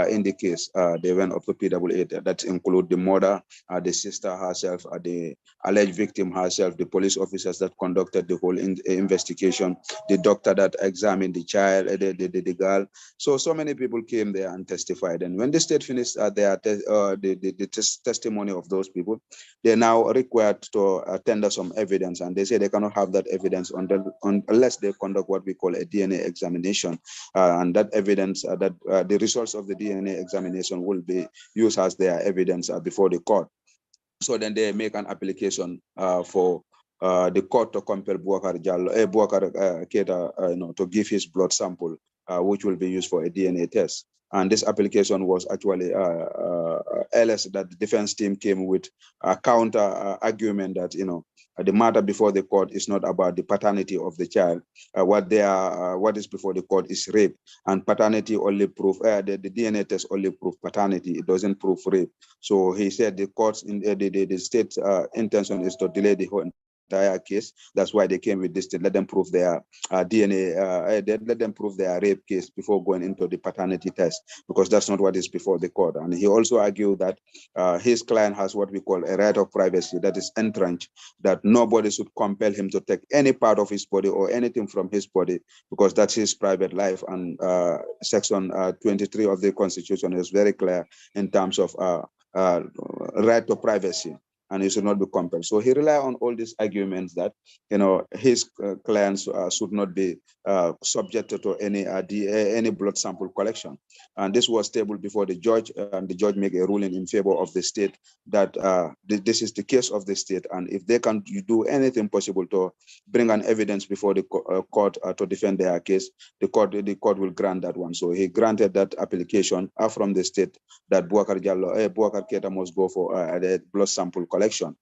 Speaker 6: in the case. They went up to PW8. That include the mother, the sister herself, the alleged victim herself, the police officers that conducted the whole investigation, the doctor that examined the child, the girl. So many people came there and testified. And when the state finished the testimony of those people, they're now required to tender some evidence. And they say they cannot have that evidence unless they conduct what we call a DNA examination. And that evidence, the results of the DNA examination will be used as their evidence before the court. So then they make an application for the court to compel Bokar Keita to give his blood sample, which will be used for a DNA test. And this application was actually LS, that the defense team came with a counter argument that, the matter before the court is not about the paternity of the child. What is before the court is rape, and paternity only prove the DNA test only prove paternity. It doesn't prove rape. So he said the court's the state's intention is to delay the whole entire case. That's why they came with this to let them prove their DNA, let them prove their rape case before going into the paternity test, because that's not what is before the court. And he also argued that his client has what we call a right of privacy that is entrenched, that nobody should compel him to take any part of his body or anything from his body, because that's his private life. And section 23 of the Constitution is very clear in terms of right to privacy, and he should not be compelled. So he relied on all these arguments that, his clients should not be subjected to any blood sample collection. And this was tabled before the judge, and the judge made a ruling in favor of the state that this is the case of the state, and if they can do anything possible to bring an evidence before the court to defend their case, the court will grant that one. So he granted that application from the state that Bokar Keita must go for the blood sample collection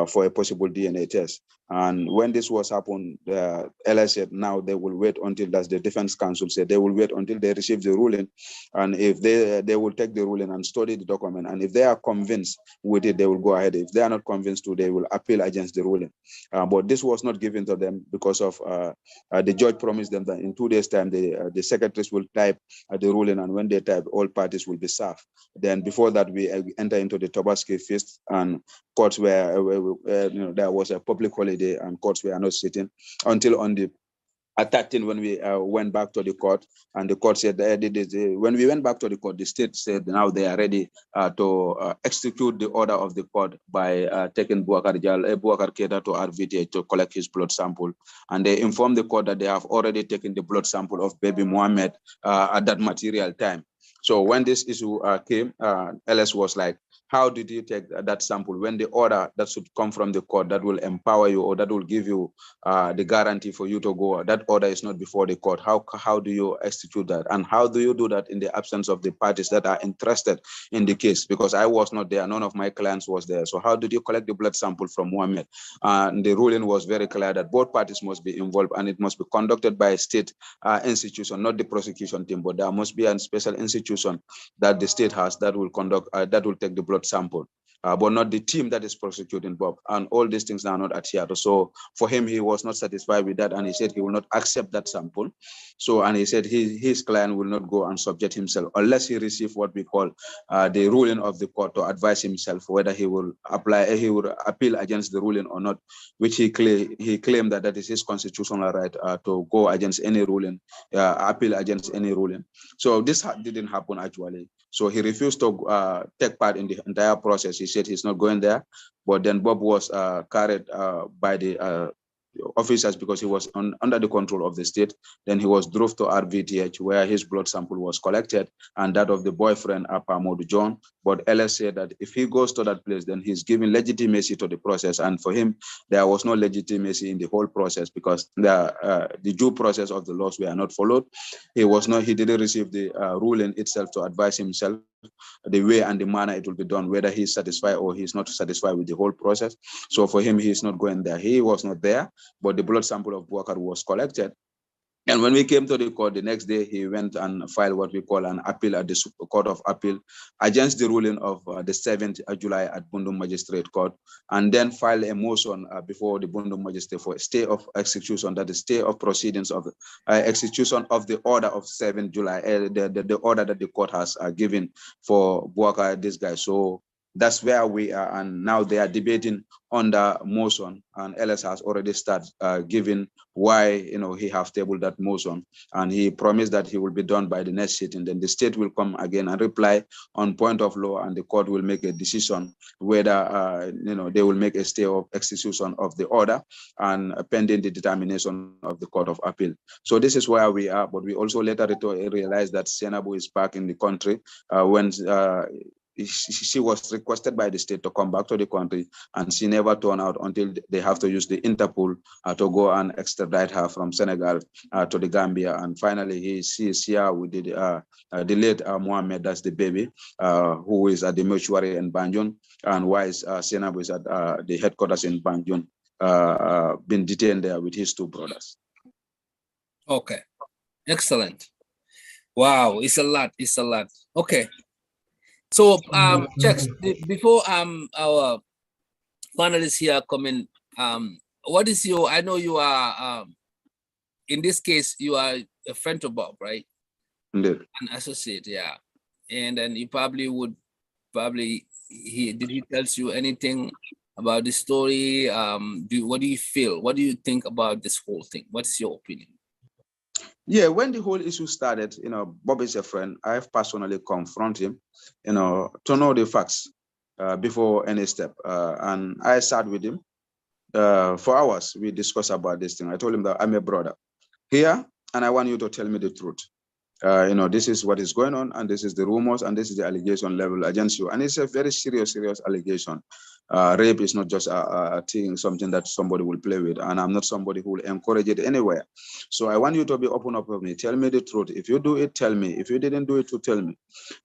Speaker 6: for a possible DNA test. And when this was happened, LS said now they will wait until, that's the defense counsel said, they will wait until they receive the ruling, and if they will take the ruling and study the document, and if they are convinced with it, they will go ahead. If they are not convinced to, they will appeal against the ruling. But this was not given to them because of the judge promised them that in 2 days' time the secretaries will type the ruling, and when they type, all parties will be served. Then before that, we enter into the Tobaski feast, and courts were, there was a public holiday, and courts were not sitting until on the 13 when we went back to the court, and the court said when we went back to the court, the state said now they are ready to execute the order of the court by taking Bokar Keita to RVTA to collect his blood sample. And they informed the court that they have already taken the blood sample of baby Mohammed at that material time. So when this issue came, LS was like, how did you take that sample when the order that should come from the court that will empower you or that will give you the guarantee for you to go, that order is not before the court? How do you execute that? And how do you do that in the absence of the parties that are interested in the case? Because I was not there, none of my clients was there. So how did you collect the blood sample from Mohammed? And the ruling was very clear that both parties must be involved and it must be conducted by a state institution, not the prosecution team, but there must be a special institution that the state has that will conduct, that will take the blood sample, but not the team that is prosecuting Bob. And all these things are not adhered. So for him, he was not satisfied with that, and he said he will not accept that sample. So, and he said his client will not go and subject himself unless he receives what we call the ruling of the court to advise himself whether he will appeal against the ruling or not, which he claimed that is his constitutional right to go against any ruling, appeal against any ruling. So this didn't happen actually. So he refused to take part in the entire process. He said he's not going there. But then Bob was carried by the officers because he was under the control of the state. Then he was drove to RVTH where his blood sample was collected and that of the boyfriend, Apamodu John. But LS said that if he goes to that place, then he's giving legitimacy to the process. And for him, there was no legitimacy in the whole process because the due process of the laws were not followed. He didn't receive the ruling itself to advise himself the way and the manner it will be done, whether he's satisfied or he's not satisfied with the whole process. So for him, he's not going there. He was not there, but the blood sample of Boubacar was collected. And when we came to the court the next day, he went and filed what we call an appeal at the Court of Appeal against the ruling of the 7th July at Bundum Magistrate Court, and then filed a motion before the Bundum Magistrate for a stay of execution, that is stay of proceedings of execution of the order of 7th July, the order that the court has given for Boubacar, this guy. So that's where we are, and now they are debating on the motion, and LS has already started giving why he have tabled that motion, and he promised that he will be done by the next sitting. Then the state will come again and reply on point of law, and the court will make a decision whether they will make a stay of execution of the order and pending the determination of the Court of Appeal. So this is where we are, but we also later realized that Senabu is back in the country when she was requested by the state to come back to the country, and she never turned out until they have to use the Interpol to go and extradite her from Senegal to the Gambia. And finally, she is here with the late Mohammed, that's the baby, who is at the mortuary in Banjul, and while Senabu is at the headquarters in Banjul, been detained there with his two brothers.
Speaker 1: Okay, excellent. Wow, it's a lot. It's a lot. Okay. So checks before our panelists here come in, what is your, I know you are in this case you are a friend of Bob, right?
Speaker 6: Indeed.
Speaker 1: An associate, yeah. And then you probably would did he tell you anything about the story? What do you feel? What do you think about this whole thing? What's your opinion?
Speaker 6: Yeah, when the whole issue started, Bob is a friend. I've personally confronted him, to know the facts before any step. And I sat with him for hours. We discussed about this thing. I told him that I'm a brother here, and I want you to tell me the truth. This is what is going on, and this is the rumors, and this is the allegation level against you. And it's a very serious allegation. Rape is not just a thing, something that somebody will play with, and I'm not somebody who will encourage it anywhere. So I want you to be open up with me. Tell me the truth. If you do it, tell me. If you didn't do it, to tell me.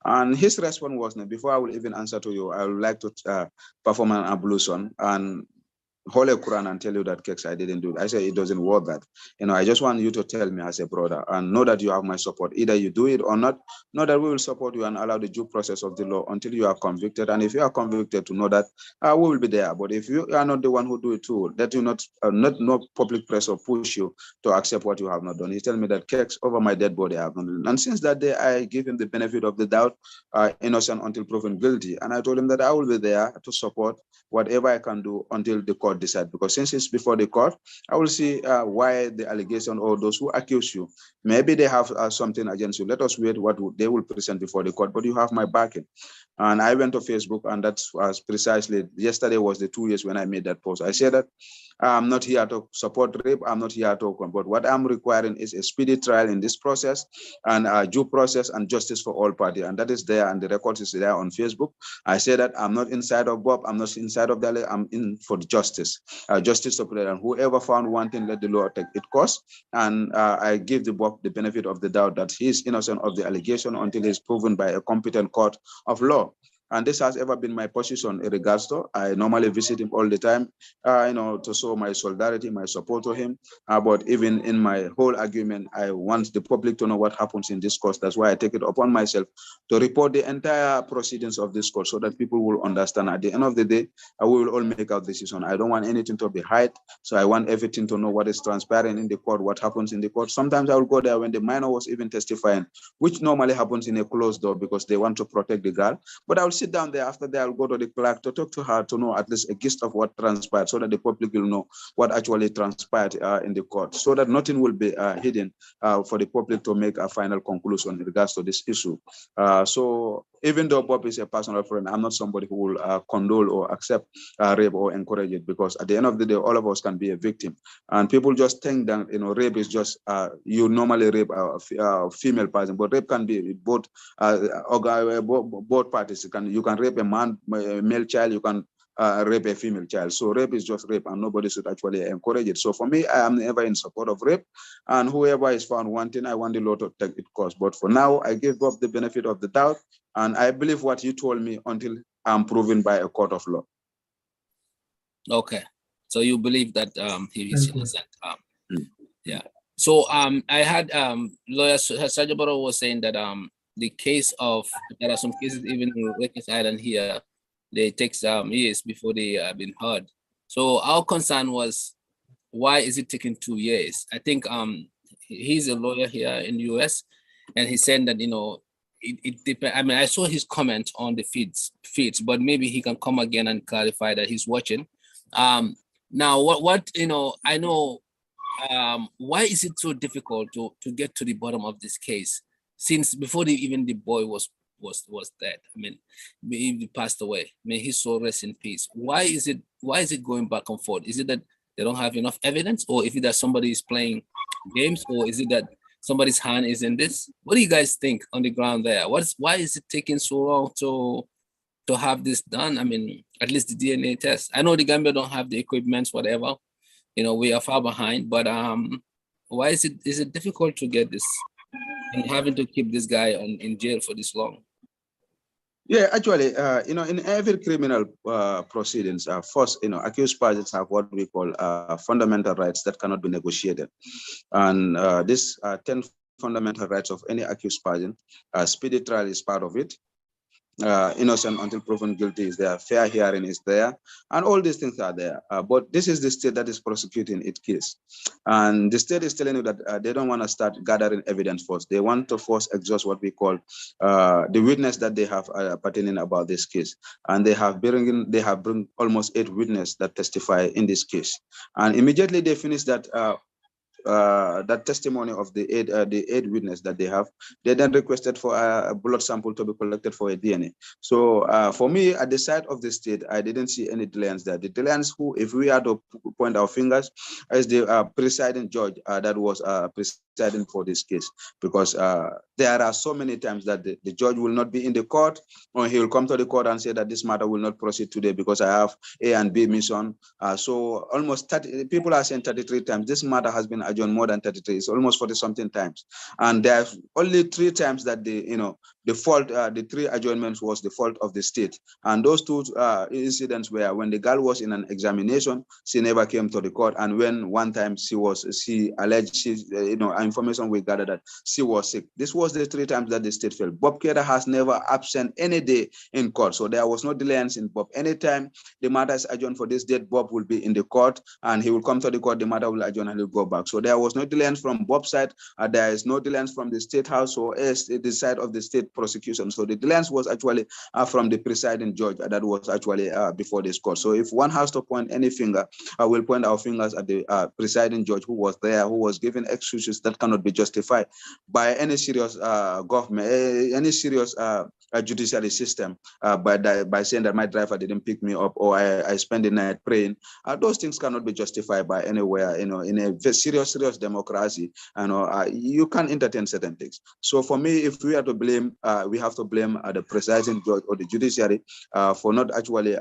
Speaker 6: And his response was, before I will even answer to you, I would like to perform an ablution and Holy Quran and tell you that Kex, I didn't do it. I say it doesn't work that. I just want you to tell me as a brother and know that you have my support. Either you do it or not, know that we will support you and allow the due process of the law until you are convicted. And if you are convicted, to know that we will be there. But if you are not the one who do it too, that you not public pressure push you to accept what you have not done. He tell me that Kex, over my dead body I have not done. And since that day, I give him the benefit of the doubt, innocent until proven guilty. And I told him that I will be there to support whatever I can do until the court decide. Because since it's before the court, I will see why the allegation or those who accuse you, maybe they have something against you. Let us wait what they will present before the court, but you have my backing. And I went to Facebook, and that was precisely, yesterday was the 2 years when I made that post. I said that I'm not here to support rape. I'm not here to, but what I'm requiring is a speedy trial in this process, and due process and justice for all parties. And that is there, and the record is there on Facebook. I say that I'm not inside of Bob. I'm not inside of Dale. I'm in for the justice, justice to play. And whoever found wanting, let the law take its course. And I give the Bob the benefit of the doubt that he is innocent of the allegation until he's proven by a competent court of law. And this has ever been my position in regards to. I normally visit him all the time, to show my solidarity, my support to him. But even in my whole argument, I want the public to know what happens in this court. That's why I take it upon myself to report the entire proceedings of this court so that people will understand. At the end of the day, we will all make our decision. I don't want anything to be hid. So I want everything to know what is transparent in the court, what happens in the court. Sometimes I will go there when the minor was even testifying, which normally happens in a closed door because they want to protect the girl. But I will sit down there. After that, I'll go to the clerk to talk to her to know at least a gist of what transpired so that the public will know what actually transpired in the court, so that nothing will be hidden for the public to make a final conclusion in regards to this issue. So even though Bob is a personal friend, I'm not somebody who will condole or accept rape or encourage it, because at the end of the day, all of us can be a victim. And people just think that, rape is just, you normally rape a female person, but rape can be both parties. You can rape a male child, you can rape a female child. So rape is just rape, and nobody should actually encourage it. So for me, I am never in support of rape, and whoever is found wanting, I want the law to take its course. But for now, I give Bob the benefit of the doubt, and I believe what you told me until I'm proven by a court of law.
Speaker 1: Okay, so you believe that he is innocent. Yeah. So I had lawyer Sajabaro was saying that the case of, there are some cases even in Rikers Island here, they take years before they have been heard. So our concern was, why is it taking 2 years? I think he's a lawyer here in the US, and he said that, it depends. I mean, I saw his comment on the feeds, but maybe he can come again and clarify that he's watching. Now, what I know, why is it so difficult to get to the bottom of this case, since before even the boy was dead? I mean, he passed away. May his soul rest in peace. Why is it going back and forth? Is it that they don't have enough evidence, or is it that somebody is playing games, or is it that somebody's hand is in this? What do you guys think on the ground there? Why is it taking so long to have this done? I mean, at least the DNA test. I know the Gambia don't have the equipment, whatever. We are far behind, but why is it difficult to get this, and having to keep this guy in jail for this long?
Speaker 6: Yeah, actually, in every criminal proceedings, first, accused parties have what we call fundamental rights that cannot be negotiated. And this 10 fundamental rights of any accused person, speedy trial is part of it. Innocent until proven guilty is there, fair hearing is there, and all these things are there. But this is the state that is prosecuting its case. And the state is telling you that they don't want to start gathering evidence first. They want to first exhaust what we call the witness that they have pertaining about this case. And they have bring almost 8 witnesses that testify in this case. And immediately they finish that that testimony of the eight witness that they have, they then requested for a blood sample to be collected for a DNA. So for me, at the side of the state, I didn't see any delayance there. The delayance, who, if we had to point our fingers, is the presiding judge that was presiding for this case, because there are so many times that the judge will not be in the court, or he will come to the court and say that this matter will not proceed today because I have A and B mission. So almost 30, people are saying 33 times. This matter has been adjourned more than 33. It's almost 40 something times. And there's only 3 times that the fault, the 3 adjournments was the fault of the state. And those 2 incidents were when the girl was in an examination, she never came to the court. And when one time she alleged, information we gathered that she was sick. This was the 3 times that the state failed. Bob Keita has never absent any day in court. So there was no delayance in Bob. Anytime the matter is adjourned for this date, Bob will be in the court and he will come to the court, the matter will adjourn and he'll go back. So there was no delayance from Bob's side. There is no delayance from the state house or the side of the state prosecution. So the delayance was actually from the presiding judge that was actually before this court. So if one has to point any finger, I will point our fingers at the presiding judge who was there, who was giving excuses that cannot be justified by any serious government, any serious judiciary system by saying that my driver didn't pick me up, or I spent the night praying. Those things cannot be justified by anywhere. In a serious democracy, you can't entertain certain things. So for me, if we are to blame, we have to blame the presiding judge or the judiciary for not actually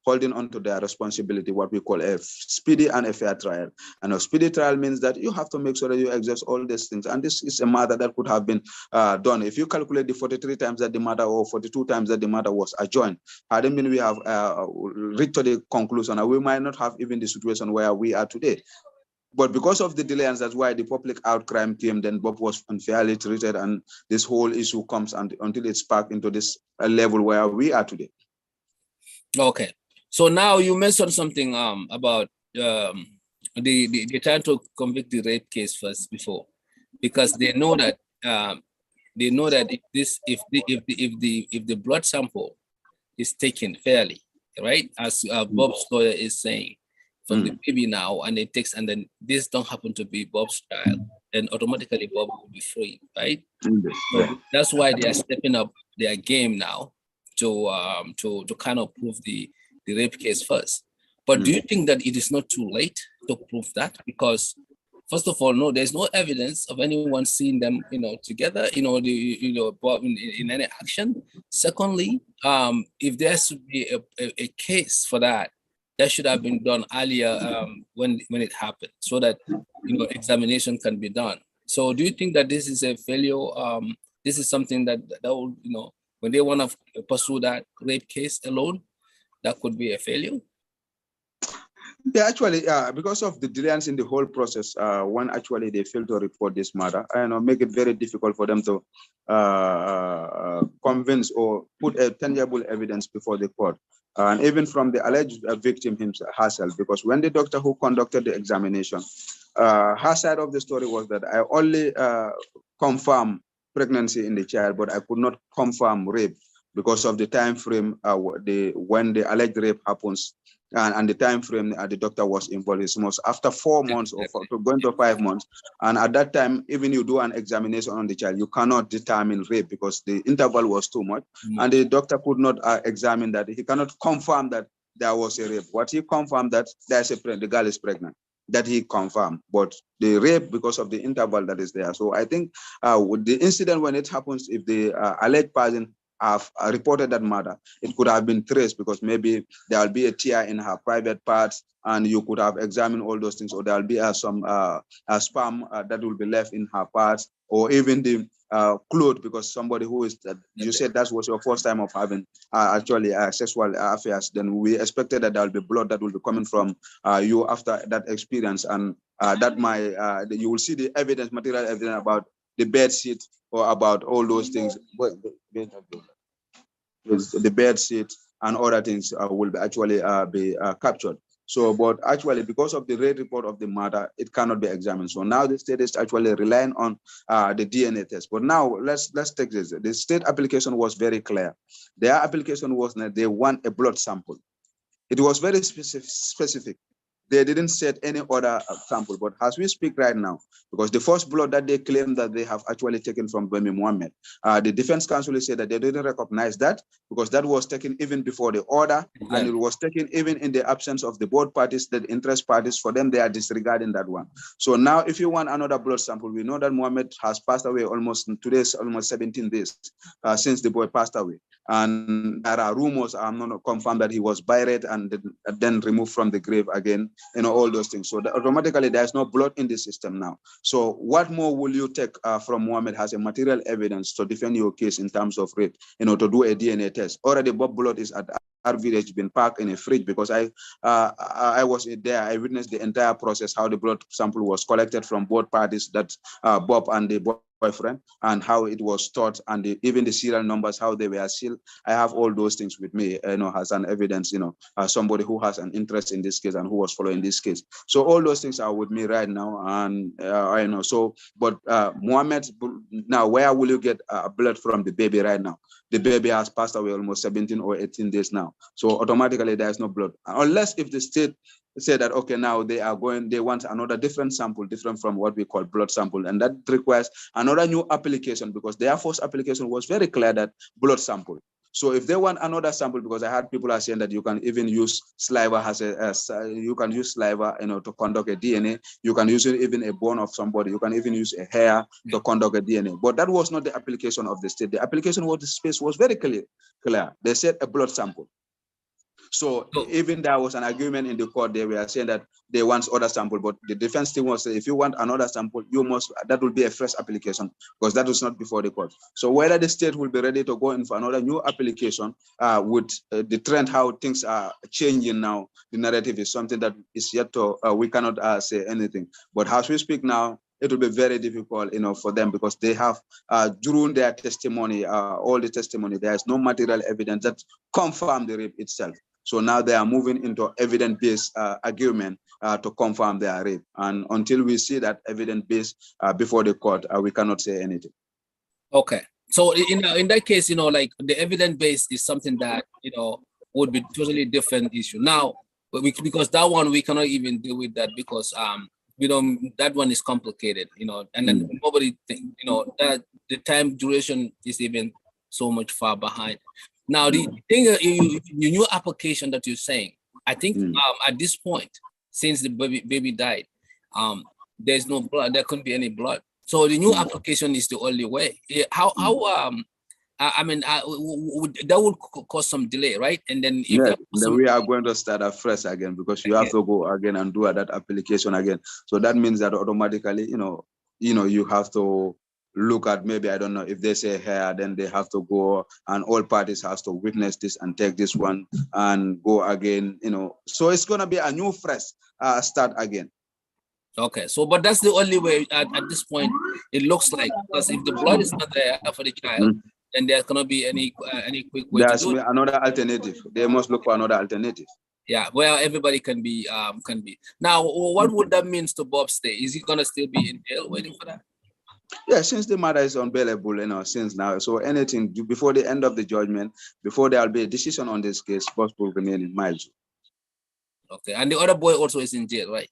Speaker 6: holding on to their responsibility, what we call a speedy and a fair trial. And a speedy trial means that you have to make sure that you exhaust all these things. And this is a matter that could have been done. If you calculate the 43 times that the matter, or 42 times that the matter was adjourned, hadn't been we have reached to the conclusion, and we might not have even the situation where we are today. But because of the delay, and that's why the public outcry came, then Bob was unfairly treated, and this whole issue comes until it's back into this level where we are today.
Speaker 1: Okay. So now you mentioned something about the trying to convict the rape case first before, because they know that if the blood sample is taken fairly, right, as Bob's lawyer is saying, from the baby now, and it takes, and then this don't happen to be Bob's child, then automatically Bob will be free, right? So that's why they are stepping up their game now to kind of prove the rape case first. But do you think that it is not too late to prove that? Because first of all, no, there's no evidence of anyone seeing them, together, Bob in any action. Secondly, if there should be a case for that, that should have been done earlier when it happened, so that examination can be done. So do you think that this is a failure? This is something that will, when they want to pursue that rape case alone, that could be a failure?
Speaker 6: Yeah, actually, because of the delays in the whole process, when actually they fail to report this matter, make it very difficult for them to convince or put a tangible evidence before the court. And even from the alleged victim herself, because when the doctor who conducted the examination, her side of the story was that I only confirmed pregnancy in the child, but I could not confirm rape because of the time frame when the alleged rape happens, and the time frame the doctor was involved. It was after 4 months or going to 5 months. And at that time, even you do an examination on the child, you cannot determine rape because the interval was too much. And the doctor could not examine that. He cannot confirm that there was a rape. What he confirmed that the girl is pregnant, that he confirmed. But the rape, because of the interval that is there. So I think with the incident, when it happens, if the alleged person have reported that matter, it could have been traced, because maybe there will be a tear in her private parts, and you could have examined all those things, or there will be some sperm that will be left in her parts, or even the clothes, because somebody who is, you said that was your first time of having actually sexual affairs, then we expected that there will be blood that will be coming from you after that experience, and that might, you will see the evidence, material evidence about the bed sheet or about all those things. The bed sheet and other things will be actually be captured. So, but actually, because of the rate report of the matter, it cannot be examined. So now the state is actually relying on the DNA test. But now let's take this. The state application was very clear. Their application was that they want a blood sample. It was very specific. They didn't set any other sample, but as we speak right now, because the first blood that they claim that they have actually taken from Bemi Mohammed, the defense counsel said that they didn't recognize that, because that was taken even before the order, and it was taken even in the absence of the board parties, the interest parties. For them, they are disregarding that one. So now, if you want another blood sample, we know that Mohammed has passed away today's almost 17 days since the boy passed away. And there are rumors, I'm not confirmed, that he was buried and then removed from the grave again, all those things. So automatically there's no blood in the system now. So what more will you take from Mohammed as a material evidence to defend your case in terms of rape, to do a DNA test? Already Bob blood is at our village, been packed in a fridge, because I was there. I witnessed the entire process, how the blood sample was collected from both parties, that Bob and the boyfriend, and how it was stored, and even the serial numbers, how they were sealed. I have all those things with me, as an evidence, somebody who has an interest in this case and who was following this case. So all those things are with me right now, and I know. So, but Mohammed, now where will you get blood from the baby right now? the baby has passed away almost 17 or 18 days now. So automatically there is no blood. Unless if the state say that, okay, now they want another different sample, different from what we call blood sample. And that requires another new application, because their first application was very clear that blood sample. So if they want another sample, because I heard people are saying that you can even use saliva you can use saliva, to conduct a DNA. You can use even a bone of somebody. You can even use a hair to conduct a DNA. But that was not the application of the state. The application of the space was very clear. They said a blood sample. So even there was an argument in the court, they were saying that they want other sample, but the defense team was saying, if you want another sample, that will be a fresh application, because that was not before the court. So whether the state will be ready to go in for another new application with the trend, how things are changing now, the narrative is something that is yet to, we cannot say anything. But as we speak now, it will be very difficult, for them, because they have, during their testimony, all the testimony, there is no material evidence that confirm the rape itself. So now they are moving into evidence-based argument to confirm their rape. And until we see that evidence-based before the court, we cannot say anything.
Speaker 1: Okay. So in that case, like the evidence-based is something that, would be totally different issue. Now, because that one, we cannot even deal with that, because that one is complicated, and then nobody think, that the time duration is even so much far behind. Now, the thing, your new application that you're saying, I think at this point, since the baby died, there's no blood, there couldn't be any blood. So the new application is the only way. How I mean, that would cause some delay, right? And then if
Speaker 6: then we are going to start afresh again, because you have to go again and do that application again. So that means that automatically, you have to look at, maybe, I don't know, if they say hair, then they have to go, and all parties has to witness this and take this one and go again, So it's going to be a new fresh start again.
Speaker 1: Okay, so but that's the only way at this point, it looks like, because if the blood is not there for the child, then there's gonna be any quick way
Speaker 6: There's
Speaker 1: to do it.
Speaker 6: Another alternative. They must look for another alternative.
Speaker 1: Yeah, well, everybody can be. Now, what would that mean to Bob Stay? Is he gonna still be in jail waiting for that?
Speaker 6: Yeah, since the matter is unbailable, since now, so anything before the end of the judgment, before there will be a decision on this case, Bob will remain in my jail.
Speaker 1: Okay, and the other boy also is in jail, right?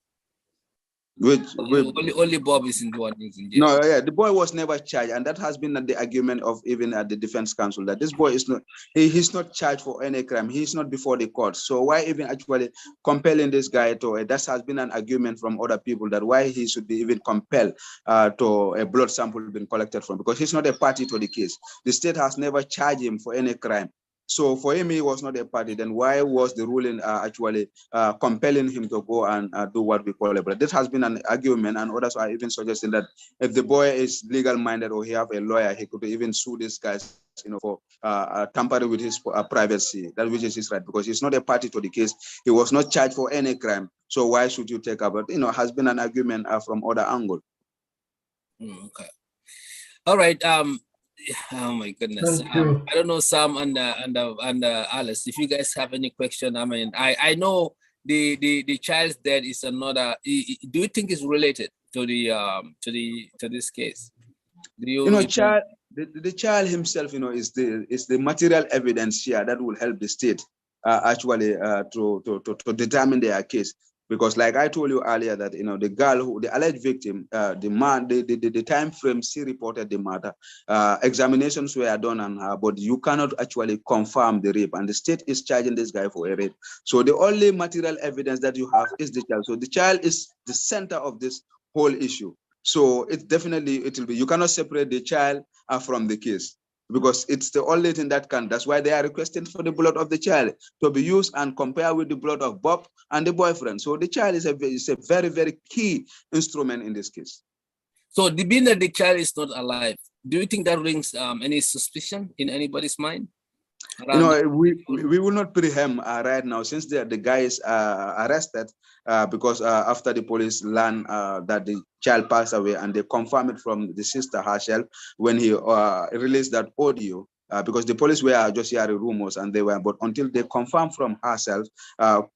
Speaker 1: Only Bob is in jail.
Speaker 6: No, yeah, the boy was never charged, and that has been the argument of even at the defense counsel, that this boy is not, he's not charged for any crime. He's not before the court. So why even actually compelling this guy to? That has been an argument from other people, that why he should be even compelled to a blood sample being collected from, because he's not a party to the case. The state has never charged him for any crime. So for him, he was not a party. Then why was the ruling actually compelling him to go and do what we call a blood? This has been an argument, and others are even suggesting that if the boy is legal-minded or he have a lawyer, he could even sue these guys, for tampering with his privacy, that which is his right, because he's not a party to the case. He was not charged for any crime. So why should you take up? But has been an argument from other angle.
Speaker 1: Okay. All right. Oh my goodness. I don't know, Sam and Alice, if you guys have any question. I mean, I know the child's death is another. Do you think it's related to this case? Do you?
Speaker 6: Child, the child himself, is the material evidence here that will help the state actually to determine their case. Because like I told you earlier that, the girl, the alleged victim, the time frame she reported the matter, examinations were done on her, but you cannot actually confirm the rape, and the state is charging this guy for a rape. So the only material evidence that you have is the child. So the child is the center of this whole issue. So it will be, you cannot separate the child from the case, because it's the only thing that can. That's why they are requesting for the blood of the child to be used and compare with the blood of Bob and the boyfriend. So the child is a very, very key instrument in this case.
Speaker 1: So being that the child is not alive, do you think that rings any suspicion in anybody's mind?
Speaker 6: We will not put him right now, since the guy is arrested, because after the police learned that the child passed away, and they confirmed it from the sister herself when he released that audio because the police were just hearing rumors, and they were, but until they confirm from herself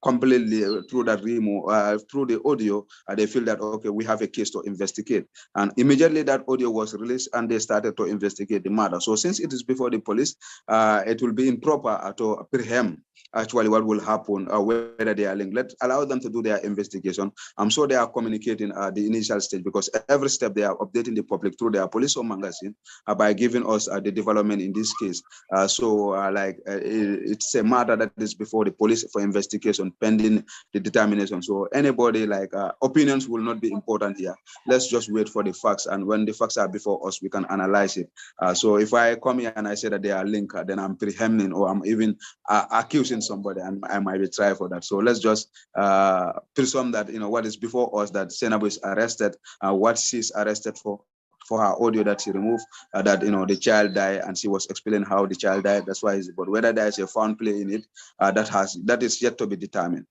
Speaker 6: completely through that through the audio, they feel that, okay, we have a case to investigate. And immediately that audio was released, and they started to investigate the matter. So since it is before the police, it will be improper to preempt actually what will happen, whether they are linked. Let's allow them to do their investigation. I'm sure they are communicating the initial stage, because every step they are updating the public through their police or magazine by giving us the development in this case. It's a matter that is before the police for investigation pending the determination. So anybody opinions will not be important here. Let's just wait for the facts, and when the facts are before us, we can analyze it. So if I come here and I say that they are linked, then I'm preempting, or I'm even accusing somebody, and I might be tried for that. So let's just presume that what is before us, that Senabo is arrested, what she's arrested for her audio that she removed, that the child died, and she was explaining how the child died. That's why. But whether there is a foul play in it, that is yet to be determined.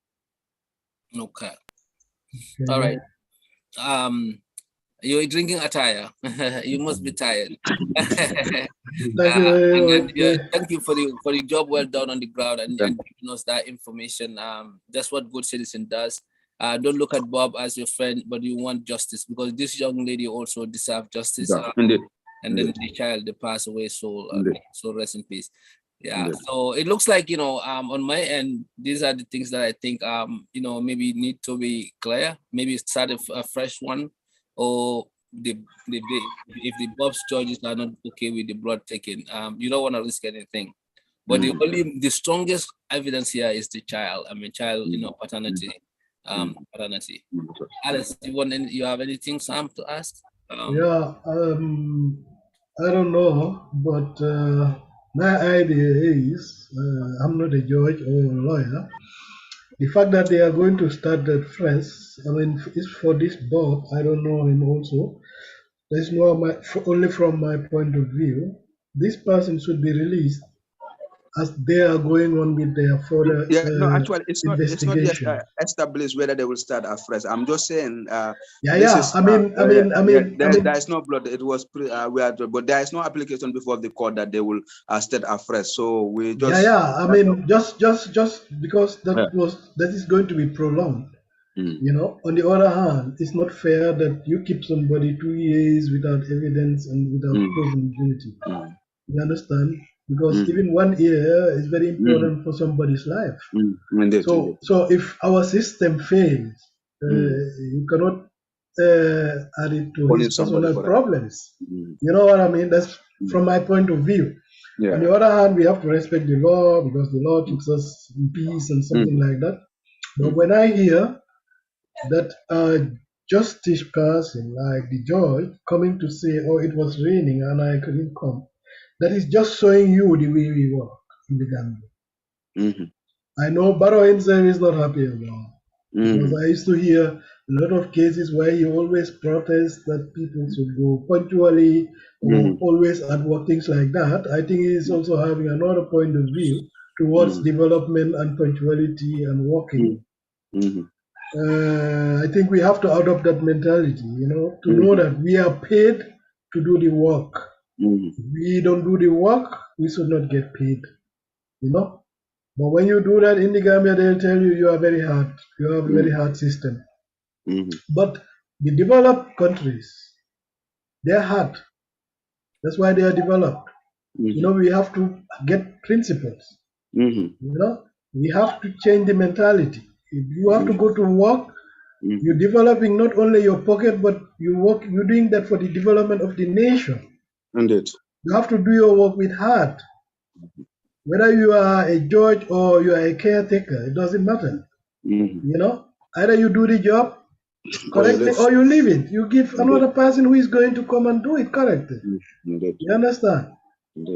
Speaker 1: Okay. All right. You're drinking attire. You must be tired.
Speaker 3: Thank you.
Speaker 1: Thank you for the job well done on the ground and giving us that information. That's what good citizen does. Don't look at Bob as your friend, but you want justice, because this young lady also deserves justice.
Speaker 6: Indeed.
Speaker 1: And then the child, they passed away, so rest in peace. Yeah. Indeed. So it looks like on my end, these are the things that I think maybe need to be clear. Maybe start a fresh one, or if the Bob's judges are not okay with the blood taking, you don't want to risk anything. But the strongest evidence here is the child. I mean, paternity. Paternity. Alice, you have anything, Sam, to ask?
Speaker 3: I don't know, but my idea is, I'm not a judge or a lawyer. The fact that they are going to start that fresh, I mean, it's for this Bob. I don't know him also. There's only from my point of view. This person should be released as they are going on with their further
Speaker 6: actually, it's not yet established whether they will start afresh. I'm just saying. There is no blood. It was but there is no application before the court that they will start afresh. So we just
Speaker 3: just because that is going to be prolonged. On the other hand, it's not fair that you keep somebody 2 years without evidence and without proven guilty. You understand? Because even 1 year is very important for somebody's life. So if our system fails, you cannot add it to his personal problems. You know what I mean? That's from my point of view. On the other hand, we have to respect the law, because the law keeps us in peace and something like that. But when I hear that justice person, like the judge, coming to say, oh, it was raining and I couldn't come, that is just showing you the way we work in the Gambia. I know Barrow himself is not happy about it, because I used to hear a lot of cases where he always protests that people should go punctually, or always at work, things like that. I think he is also having another point of view towards development and punctuality and working. I think we have to adopt that mentality, to know that we are paid to do the work. If we don't do the work, we should not get paid, But when you do that in the Gambia, they'll tell you you are very hard. You have a very hard system. But the developed countries, they're hard. That's why they are developed. We have to get principles. We have to change the mentality. If you have to go to work, you're developing not only your pocket, but you're doing that for the development of the nation.
Speaker 6: Indeed.
Speaker 3: You have to do your work with heart. Whether you are a judge or you are a caretaker, it doesn't matter. Either you do the job correctly or you leave it. You give another person who is going to come and do it correctly. You understand?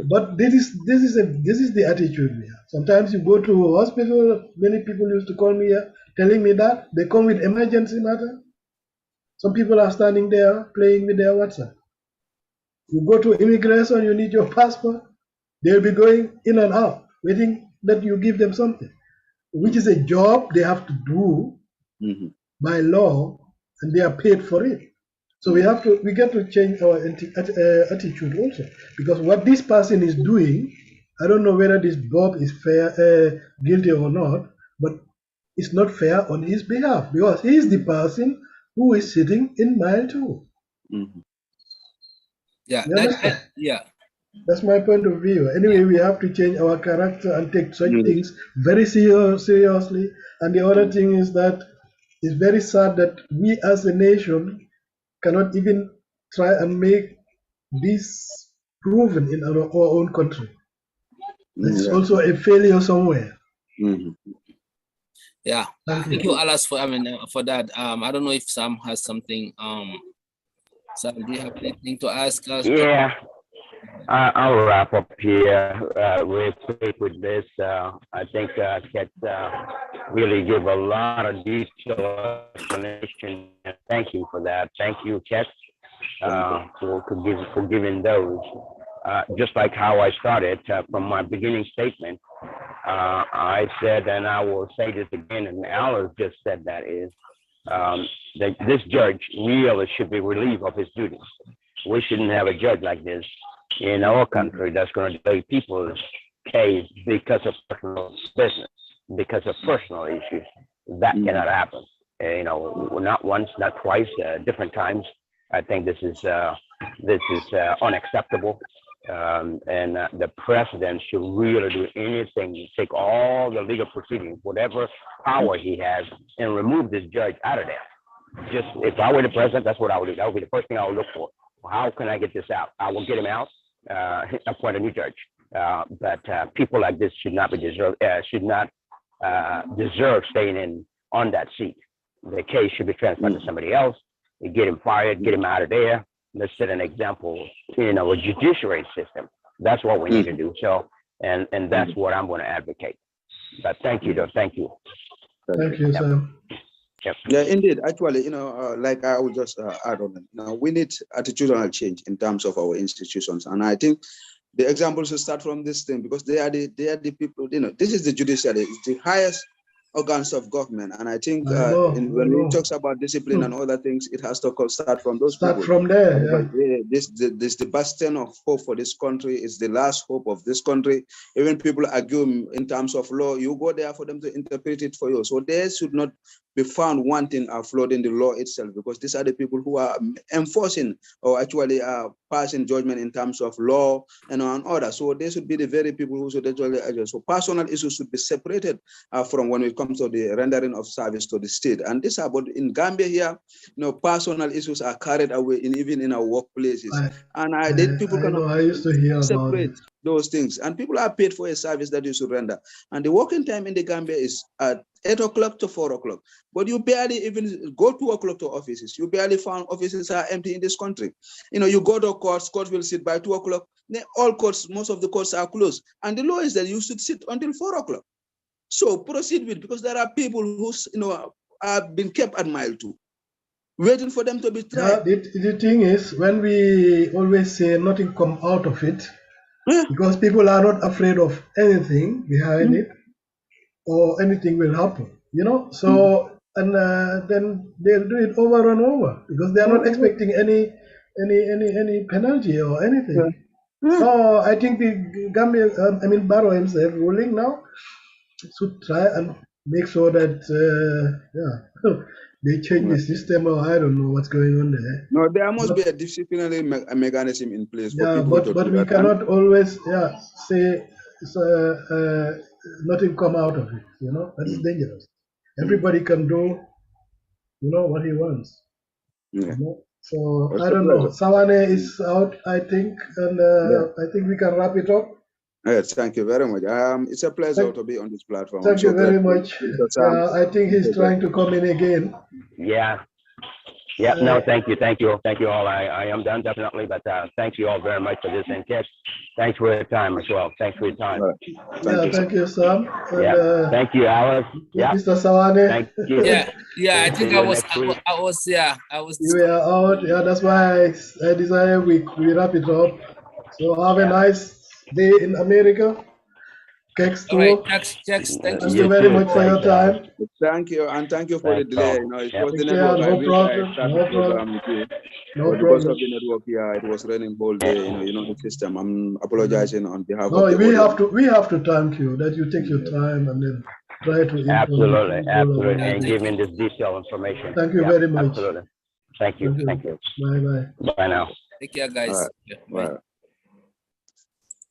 Speaker 3: But this is the attitude we have. Sometimes you go to a hospital. Many people used to call me here, telling me that they come with emergency matter. Some people are standing there playing with their WhatsApp. You go to immigration, you need your passport. They'll be going in and out, waiting that you give them something, which is a job they have to do by law, and they are paid for it. So we get to change our attitude also, because what this person is doing, I don't know whether this Bob is guilty or not, but it's not fair on his behalf, because he is the person who is sitting in mile 2.
Speaker 6: Mm-hmm.
Speaker 1: Yeah.
Speaker 3: That's my point of view. Anyway, we have to change our character and take such things very seriously. And the other thing is that it's very sad that we as a nation cannot even try and make this proven in our own country. That's also a failure somewhere.
Speaker 1: Yeah. Thank you, Alas, for for that. I don't know if Sam has something. Sam, do you have anything to ask us?
Speaker 5: Yeah. I'll wrap up here real quick with this. I think Kat really gave a lot of detailed explanation. Thank you for that. Thank you, Kat, for giving those. Just like how I started from my beginning statement, I said, and I will say this again, and Alice just said that is, that this judge really should be relieved of his duties. We shouldn't have a judge like this in our country that's going to delay people's case because of personal business, because of personal issues. That cannot happen. Not once, not twice, different times. I think this is unacceptable. And the president should really do anything, take all the legal proceedings, whatever power he has, and remove this judge out of there. Just, if I were the president, that's what I would do. That would be the first thing I would look for. How can I get this out? I will get him out, appoint a new judge. But people like this should not deserve staying on that seat. The case should be transferred to somebody else. You get him fired, get him out of there. Let's set an example in our judiciary system. That's what we need to do. So, and that's what I'm going to advocate. But thank you, though. Thank you.
Speaker 3: Thank you, Sam.
Speaker 5: Yep.
Speaker 6: Yeah, indeed. Actually, like I would just add on it. We need attitudinal change in terms of our institutions, and I think the examples should start from this thing, because they are the people. This is the judiciary. It's the highest organs of government, and I think when we talk about discipline and other things, it has to start from those people.
Speaker 3: From there.
Speaker 6: This the bastion of hope for this country. Is the last hope of this country. Even people argue in terms of law, you go there for them to interpret it for you. So there should not be found wanting or flawed in the law itself, because these are the people who are enforcing or actually passing judgment in terms of law and order. So they should be the very people who should actually adjust. So personal issues should be separated from when it comes to the rendering of service to the state. And this about in Gambia here, personal issues are carried away even in our workplaces. People cannot
Speaker 3: I used to hear
Speaker 6: separate those things. And people are paid for a service that you should render. And the working time in the Gambia is at 8 o'clock to 4 o'clock. But you barely even go 2 o'clock to offices. You barely found offices are empty in this country. You go to courts will sit by 2 o'clock. All courts, most of the courts are closed. And the law is that you should sit until 4 o'clock. So proceed with, because there are people who have been kept at mile 2, waiting for them to be tried.
Speaker 3: The thing is, when we always say nothing come out of it, because people are not afraid of anything behind it, or anything will happen, So and then they'll do it over and over, because they are not expecting any penalty or anything. So I think the Gambia, Barrow himself ruling now, should try and make sure that they change the system, or I don't know what's going on there.
Speaker 6: No, there must be a disciplinary mechanism in place.
Speaker 3: But we cannot always say nothing come out of it. That is dangerous. Everybody can do what he wants. So I don't know. Sawane is out, I think, and I think we can wrap it up.
Speaker 6: Yes, thank you very much. It's a pleasure to be on this platform.
Speaker 3: Thank you very much. I think he's trying to come in again.
Speaker 5: Yeah. No, thank you all. I am done definitely, but thank you all very much for this, and thanks for your time as well. Thanks for your time.
Speaker 3: Thank you, Sam.
Speaker 5: And, thank you, Alice. Yeah,
Speaker 3: Mr. Sawane.
Speaker 5: Thank you.
Speaker 1: I think I was.
Speaker 3: You were out. Yeah, that's why I decided we wrap it up. So have a nice day in America, Kex
Speaker 1: All right,
Speaker 3: too.
Speaker 1: Tex, thank you
Speaker 3: Thank
Speaker 1: so
Speaker 3: you
Speaker 1: much.
Speaker 3: very much for your time.
Speaker 6: Thank you, and thank you for the
Speaker 5: Thanks,
Speaker 6: delay.
Speaker 5: all.
Speaker 6: You know, it
Speaker 5: Yep.
Speaker 6: was the
Speaker 3: Yeah,
Speaker 6: network. I
Speaker 3: no
Speaker 6: wish
Speaker 3: problem.
Speaker 6: I started
Speaker 3: No
Speaker 6: the program
Speaker 3: problem.
Speaker 6: with you.
Speaker 3: No
Speaker 6: But because of
Speaker 3: problem.
Speaker 6: the network, yeah, it was running whole day. You know the system. I'm apologizing on behalf
Speaker 3: No,
Speaker 6: of the
Speaker 3: we
Speaker 6: audience.
Speaker 3: have to thank you that you take your time and then try to inform
Speaker 5: Absolutely,
Speaker 3: people
Speaker 5: absolutely,
Speaker 3: about
Speaker 5: and
Speaker 3: it.
Speaker 5: giving this detailed information.
Speaker 3: Thank you
Speaker 5: Yeah,
Speaker 3: very much.
Speaker 5: absolutely. Thank you.
Speaker 3: Thank you.
Speaker 5: Thank you.
Speaker 3: Bye bye.
Speaker 5: Bye now.
Speaker 1: Take care,
Speaker 6: All
Speaker 1: guys.
Speaker 6: right.
Speaker 1: Yeah, bye.
Speaker 6: Right.